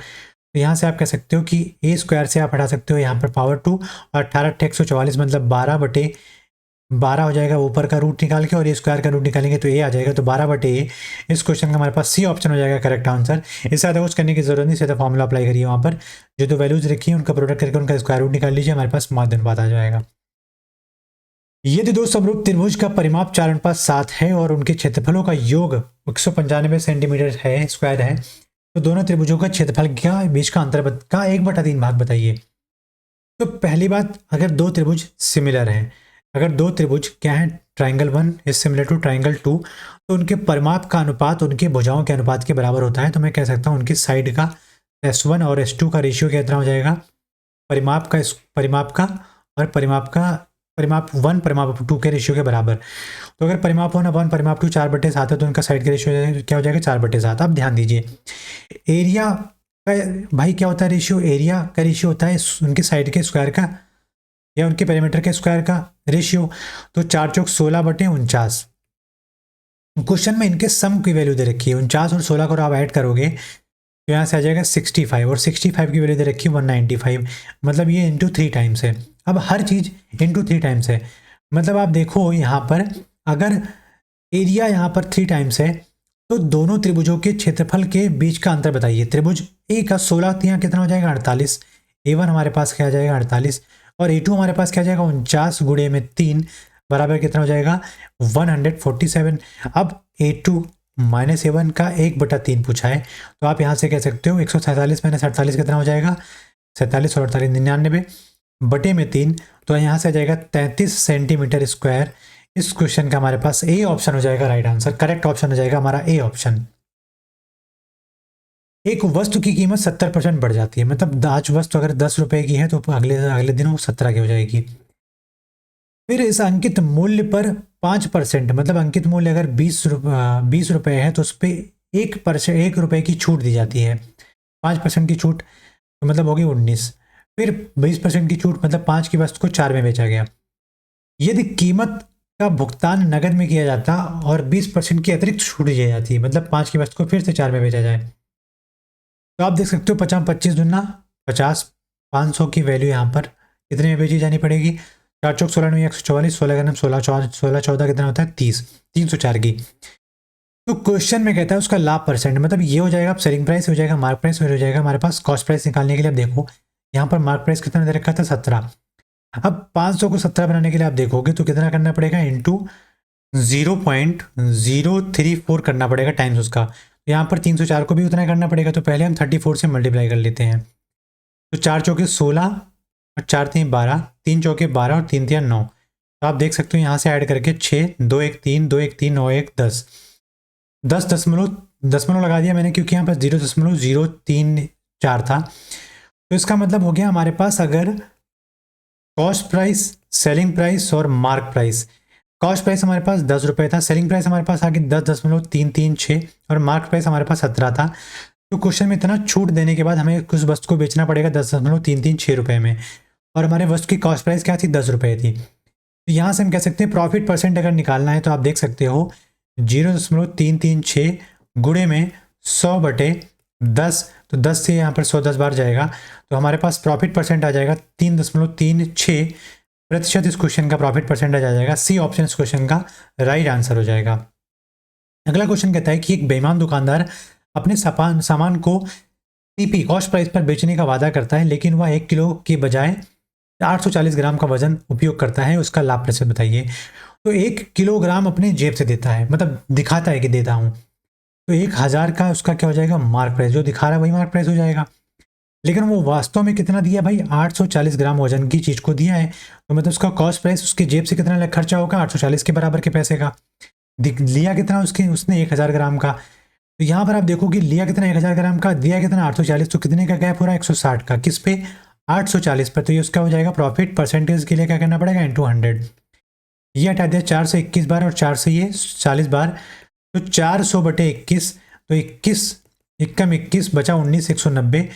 तो यहाँ से आप कह सकते हो कि a² से आप हटा सकते हो यहाँ पर पावर 2 और 18 × 144 मतलब 12/12 हो जाएगा ऊपर का रूट निकाल के, और a² का रूट निकालेंगे तो a आ जाएगा, तो 12/a। इस क्वेश्चन का हमारे पास सी ऑप्शन हो जाएगा करेक्ट आंसर। इससे ज़्यादा कुछ करने की जरूरत नहीं, सीधा फॉर्मूला अप्लाई करिए, वहाँ पर जो तो वैल्यूज रखी है उनका प्रोडक्ट करके उनका स्क्वायर रूट निकाल लीजिए, हमारे पास माध्य अनुपात आ जाएगा। यदि दो समरूप त्रिभुज का परिमाप 4:7 है और उनके क्षेत्रफलों का योग 195 सेंटीमीटर है स्क्वायर है, तो दोनों त्रिभुजों का क्षेत्रफल क्या बीच का अंतर का 1/3 भाग बताइए। तो पहली बात, अगर दो त्रिभुज सिमिलर हैं, अगर दो त्रिभुज क्या है triangle 1 is similar to triangle 2, तो उनके परिमाप का अनुपात उनकी भुजाओं के अनुपात के बराबर होता है। तो मैं कह सकता हूँ उनकी साइड का S1 और S2 का रेशियो कितना हो जाएगा, परिमाप 1 परिमाप 2 के रेशियो के बराबर। तो अगर परिमाप 1 परिमाप 2 4/7 है तो उनका साइड का रेशियो क्या हो जाएगा 4/7। अब ध्यान दीजिए एरिया का भाई क्या होता है रेशियो, एरिया का रेशियो होता है उनके साइड के स्क्वायर का या उनके पेरीमीटर के स्क्वायर का रेशियो। तो 4 चौक 16/49। क्वेश्चन में इनके सम की वैल्यू दे रखी है 49 और 16 को आप ऐड करोगे तो यहाँ से आ जाएगा 65, और 65 की वैल्यू दे रखी है 195, मतलब ये इंटू 3 टाइम्स है। अब हर चीज़ इंटू 3 टाइम्स है, मतलब आप देखो यहाँ पर अगर एरिया यहाँ पर 3 टाइम्स है तो दोनों त्रिभुजों के क्षेत्रफल के बीच का अंतर बताइए। त्रिभुज ए का 16 यहाँ कितना हो जाएगा 48, A1 हमारे पास क्या आ जाएगा 48 और A2 हमारे पास क्या आ जाएगा 49 गुणे में 3 बराबर कितना हो जाएगा 147। अब A2 माइनस A1 का 1/3 पूछा है, तो आप यहाँ से कह सकते हो 147 माइनस 48 कितना हो जाएगा 47 और 48 99 बटे में 3, तो यहाँ से आ जाएगा 33 सेंटीमीटर स्क्वायर। इस क्वेश्चन का हमारे पास ए ऑप्शन हो जाएगा राइट आंसर, करेक्ट ऑप्शन हो जाएगा हमारा ए ऑप्शन। एक वस्तु की कीमत 70% बढ़ जाती है, मतलब आज वस्तु अगर 10 रुपए की है तो अगले दिन वो 17 की हो जाएगी। फिर इस अंकित मूल्य पर 5%, मतलब अंकित मूल्य अगर 20 रुपए है तो उस पर 1 रुपए की छूट दी जाती है। 5% की छूट तो मतलब होगी 19। फिर 20% की छूट मतलब 5 की वस्तु को 4 में बेचा गया। यदि कीमत का भुगतान नगद में किया जाता और 20% की अतिरिक्त छूट दी जाती, मतलब 5 की वस्तु को फिर से 4 में बेचा जाए, तो आप देख सकते हो 50 25 दूना 50, 500 की वैल्यू यहाँ पर कितने में बेची जानी पड़ेगी 4 चौक 16 9 144, 16 का नाम 16 14 कितना होता है 30, 304 की। तो क्वेश्चन में कहता है उसका लाभ परसेंट, मतलब ये हो जाएगा सेलिंग प्राइस हो जाएगा, मार्क प्राइस हो जाएगा हमारे पास। कॉस्ट प्राइस निकालने के लिए आप देखो यहाँ पर मार्क प्राइस कितना दे रखा था 17। अब 500 को 17 बनाने के लिए आप देखोगे तो कितना करना पड़ेगा इंटू 0.034 करना पड़ेगा टाइम्स उसका। तो यहाँ पर 304 को भी उतना करना पड़ेगा, तो पहले हम 34 से मल्टीप्लाई कर लेते हैं। तो 4 चौके 16 और 4 3 12, 3 चौके 12 और 3 3 9। तो आप देख सकते हो यहाँ से ऐड करके 6 2 1 3 2 1 3 9 1 10 10 दशमलव लगा दिया मैंने, क्योंकि यहाँ पर 0.034 था। तो इसका मतलब हो गया हमारे पास अगर कॉस्ट प्राइस, सेलिंग प्राइस और मार्क प्राइस, कॉस्ट प्राइस हमारे पास 10 रुपये था, सेलिंग प्राइस हमारे पास आगे 10.336 और मार्क प्राइस हमारे पास 17 था। तो क्वेश्चन में इतना छूट देने के बाद हमें कुछ वस्तु को बेचना पड़ेगा 10.336 रुपये में, और हमारे वस्तु की कॉस्ट प्राइस क्या थी 10 रुपये थी। तो यहाँ से हम कह सकते हैं प्रॉफिट परसेंट अगर निकालना है तो आप देख सकते हो 0.336 गुणे में 100/10, तो 10 से यहाँ पर 110 बार जाएगा, तो हमारे पास प्रॉफिट परसेंट आ जाएगा 3.36%। इस क्वेश्चन का प्रॉफिट परसेंटेज आ जाएगा। सी ऑप्शन इस क्वेश्चन का राइट आंसर हो जाएगा। अगला क्वेश्चन कहता है कि एक बेईमान दुकानदार अपने सामान को सीपी कॉस्ट प्राइस पर बेचने का वादा करता है, लेकिन वह 1 किलो के बजाय 840 ग्राम का वजन उपयोग करता है, उसका लाभ प्रतिशत बताइए। तो 1 किलोग्राम अपने जेब से देता है, मतलब दिखाता है कि देता हूँ, तो 1000 का उसका क्या हो जाएगा मार्क प्राइस, जो दिखा रहा है वही मार्क प्राइस हो जाएगा। लेकिन वो वास्तव में कितना दिया भाई 840 ग्राम वजन की चीज को दिया है, तो मतलब उसका कॉस्ट प्राइस उसके जेब से कितना खर्चा होगा 840 के बराबर के पैसे का। लिया कितना उसने 1000 ग्राम का, तो यहाँ पर आप देखोगे लिया कितना 1000 ग्राम का, दिया कितना 840, तो कितने का गैप हो रहा है 160 का, किस पे 840 पर। तो ये उसका हो जाएगा प्रॉफिट परसेंटेज के लिए क्या करना पड़ेगा इंटू 100। ये हटा दिया 4 से 21 बार और 4 से ये 40 बार, तो 400/21, तो 21 एकम 21 बचा 19 190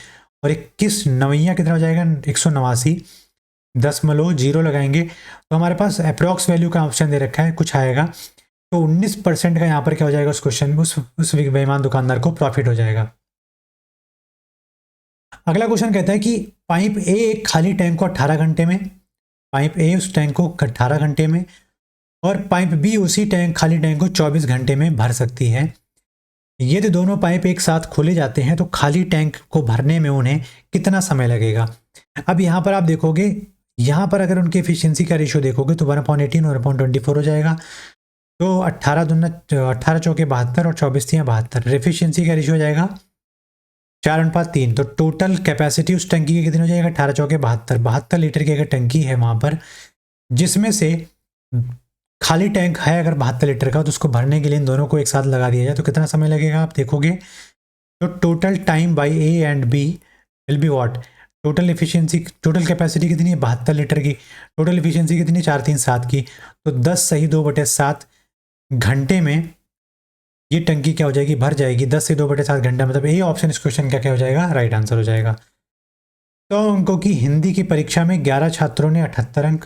और 21 नवैया कितना हो जाएगा 189.0 लगाएंगे, तो हमारे पास अप्रॉक्स वैल्यू का ऑप्शन दे रखा है कुछ आएगा, तो 19% का यहाँ पर क्या हो जाएगा उस क्वेश्चन में उस बेईमान दुकानदार को प्रॉफिट हो जाएगा। अगला क्वेश्चन कहता है कि पाइप ए एक खाली टैंक को 18 घंटे में, पाइप ए उस टैंक को 18 घंटे में और पाइप बी उसी खाली टैंक को 24 घंटे में भर सकती है। यदि दोनों पाइप एक साथ खोले जाते हैं तो खाली टैंक को भरने में उन्हें कितना समय लगेगा। अब यहाँ पर आप देखोगे, यहाँ पर अगर उनकी एफिशिएंसी का रेशियो देखोगे तो 1/18 और 1/24 हो जाएगा। तो 18 दूना 18 चौके 72 और 24 3 72, एफिशिएंसी का रेशियो हो जाएगा 4:3। तो टोटल कैपेसिटी उस टंकी की कितनी हो जाएगा 18 चौके 72 लीटर की अगर टंकी है वहाँ पर, जिसमें से खाली टैंक है अगर 72 लीटर का, तो उसको भरने के लिए इन दोनों को एक साथ लगा दिया जाए तो कितना समय लगेगा आप देखोगे। तो total time by A and B will be what, total efficiency, total capacity कितनी है 72 लीटर की, टोटल एफिशिएंसी कितनी 437 की, तो 10 सही 2/7 घंटे में ये टंकी क्या हो जाएगी भर जाएगी। 10 से 2/7 घंटा, मतलब ए ऑप्शन इस क्वेश्चन का क्या हो जाएगा राइट आंसर हो जाएगा। तो अंकों की हिंदी की परीक्षा में 11 छात्रों ने 78 अंक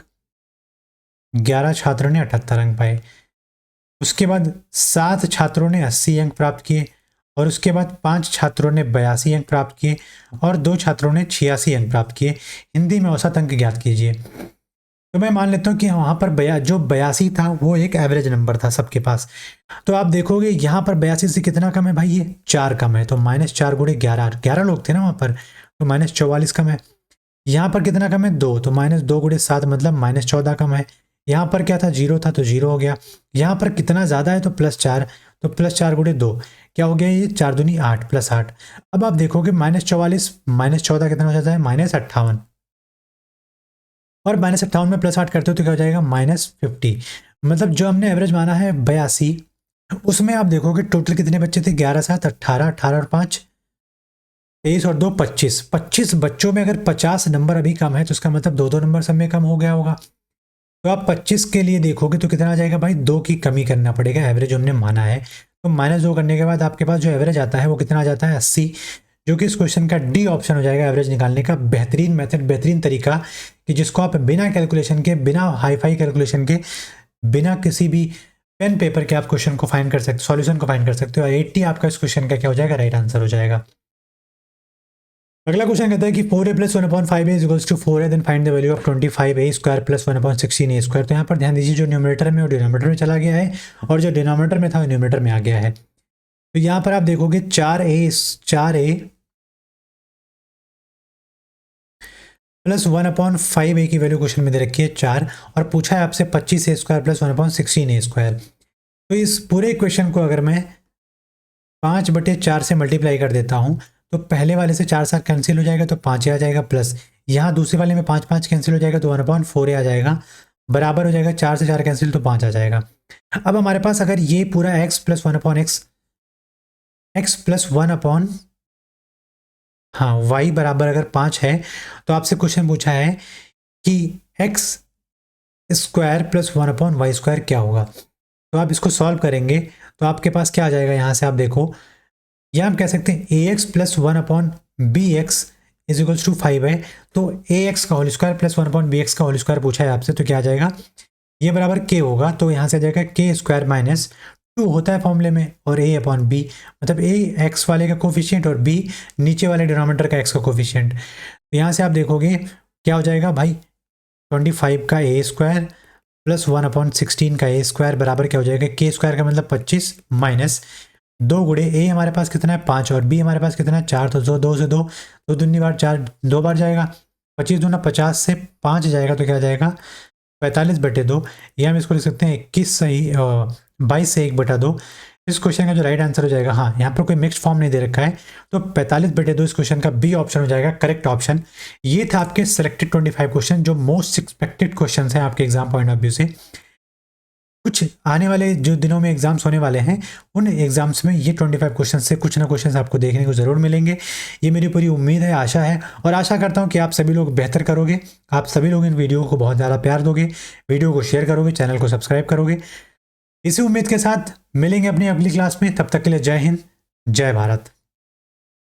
78 अंक पाए। उसके बाद 7 छात्रों ने 80 अंक प्राप्त किए और उसके बाद 5 छात्रों ने 82 अंक प्राप्त किए और 2 छात्रों ने 86 अंक प्राप्त किए। हिंदी में औसत अंक ज्ञात कीजिए। तो मैं मान लेता हूँ कि वहाँ पर जो 82 था वो एक एवरेज नंबर था सबके पास। तो आप देखोगे यहाँ पर 82 से कितना कम है भाई, ये 4 कम है, तो -4 गुणे 11 लोग थे ना वहाँ पर, तो -44 कम है। यहाँ पर कितना कम है, 2, तो -2 गुणे 7 मतलब -14 कम है। यहाँ पर क्या था, 0 था तो 0 हो गया। यहाँ पर कितना ज़्यादा है तो +4, तो +4 गुणे 2 क्या हो गया, ये 4 दूनी 8 +8। अब आप देखोगे -44 -14 कितना हो जाता है, -58, और -58 में +8 करते हो तो क्या हो जाएगा, -50। मतलब जो हमने एवरेज माना है 82, उसमें आप देखोगे टोटल कितने बच्चे थे, 11 7 18, 18 और 5 23 और 2 25, 25 बच्चों में अगर 50 नंबर अभी कम है तो इसका मतलब 2 नंबर सब में कम हो गया होगा। तो आप 25 के लिए देखोगे तो कितना आ जाएगा भाई, 2 की कमी करना पड़ेगा, एवरेज हमने माना है। तो -2 करने के बाद आपके पास जो एवरेज आता है वो कितना आ जाता है, 80, जो कि इस क्वेश्चन का डी ऑप्शन हो जाएगा, एवरेज निकालने का बेहतरीन मेथड, बेहतरीन तरीका, कि जिसको आप बिना कैलकुलेशन के, बिना हाई-फाई कैलकुलेशन के, बिना किसी भी पेन पेपर के आप क्वेश्चन को फाइंड कर सकते, सॉल्यूशन को फाइंड कर सकते हो। 80 आपका इस क्वेश्चन का क्या हो जाएगा, राइट आंसर हो जाएगा। अगला क्वेश्चन कहता है कि 4a + 1/5a = 4 है, then find the value of 25a² + 1/16a²। तो यहाँ पर ध्यान दीजिए, जो न्यूमरेटर में वो डिनोमिनेटर में चला गया है, और जो डिनोमिनेटर में था वो न्यूमरेटर में आ गया है। तो यहाँ पर आप देखोगे 4a + 1/5a की वैल्यू क्वेश्चन में दे रखी है 4, और पूछा है आपसे 25a² + 1/16a²। तो इस पूरे इक्वेशन को अगर मैं 5/4 से मल्टीप्लाई कर देता हूँ तो पहले वाले से 4 7 कैंसिल हो जाएगा तो 5 आ जाएगा, प्लस यहाँ दूसरे वाले में 5 5 कैंसिल हो जाएगा तो 1/4 आ जाएगा, बराबर हो जाएगा, 4 से 4 कैंसिल तो 5 आ जाएगा। अब हमारे पास अगर ये पूरा x + 1/x, x + 1/, हाँ y बराबर अगर 5 है, तो आपसे क्वेश्चन पूछा है कि x² + 1/y² क्या होगा। तो आप इसको सॉल्व करेंगे तो आपके पास क्या आ जाएगा, यहाँ से आप देखो, या हम कह सकते हैं ax + 1/bx = 5 है, तो ax का होल स्क्वायर + 1/bx का होल स्क्वायर पूछा है आपसे, तो क्या आ जाएगा, ये बराबर k होगा, तो यहाँ से आ जाएगा k² - 2 होता है फॉर्मूले में, और a/b, मतलब a x वाले का कोफिशिएंट और b नीचे वाले डिनोमिनेटर का x का कोफिशिएंट। तो यहाँ से आप देखोगे क्या हो जाएगा भाई, 25 का a² + 1/16 का a² बराबर क्या हो जाएगा, k² का मतलब 25 माइनस 2 गुणे a हमारे पास कितना है 5, और b हमारे पास कितना है 4, तो 2 से 2, 2 दूनी बार 4, 2 बार जाएगा, 25 दूना 50 से 5 जाएगा, तो क्या जाएगा 45/2, या हम इसको लिख सकते हैं 21 सही 22 से 1/2। इस क्वेश्चन का जो राइट आंसर हो जाएगा, हाँ यहाँ पर कोई मिक्स्ड फॉर्म नहीं दे रखा है, तो 45/2 इस क्वेश्चन का बी ऑप्शन हो जाएगा करेक्ट ऑप्शन। ये था आपके सिलेक्टेड 25 क्वेश्चन, जो मोस्ट एक्सपेक्टेड क्वेश्चन हैं आपके एग्जाम पॉइंट ऑफ व्यू से। कुछ आने वाले जो दिनों में एग्जाम्स होने वाले हैं, उन एग्जाम्स में ये 25 क्वेश्चन से कुछ ना क्वेश्चन आपको देखने को ज़रूर मिलेंगे। ये मेरी पूरी उम्मीद है, आशा है, और आशा करता हूँ कि आप सभी लोग बेहतर करोगे, आप सभी लोग इन वीडियो को बहुत ज़्यादा प्यार दोगे, वीडियो को शेयर करोगे, चैनल को सब्सक्राइब करोगे। इसी उम्मीद के साथ मिलेंगे अपनी अगली क्लास में, तब तक के लिए जय हिंद, जय भारत।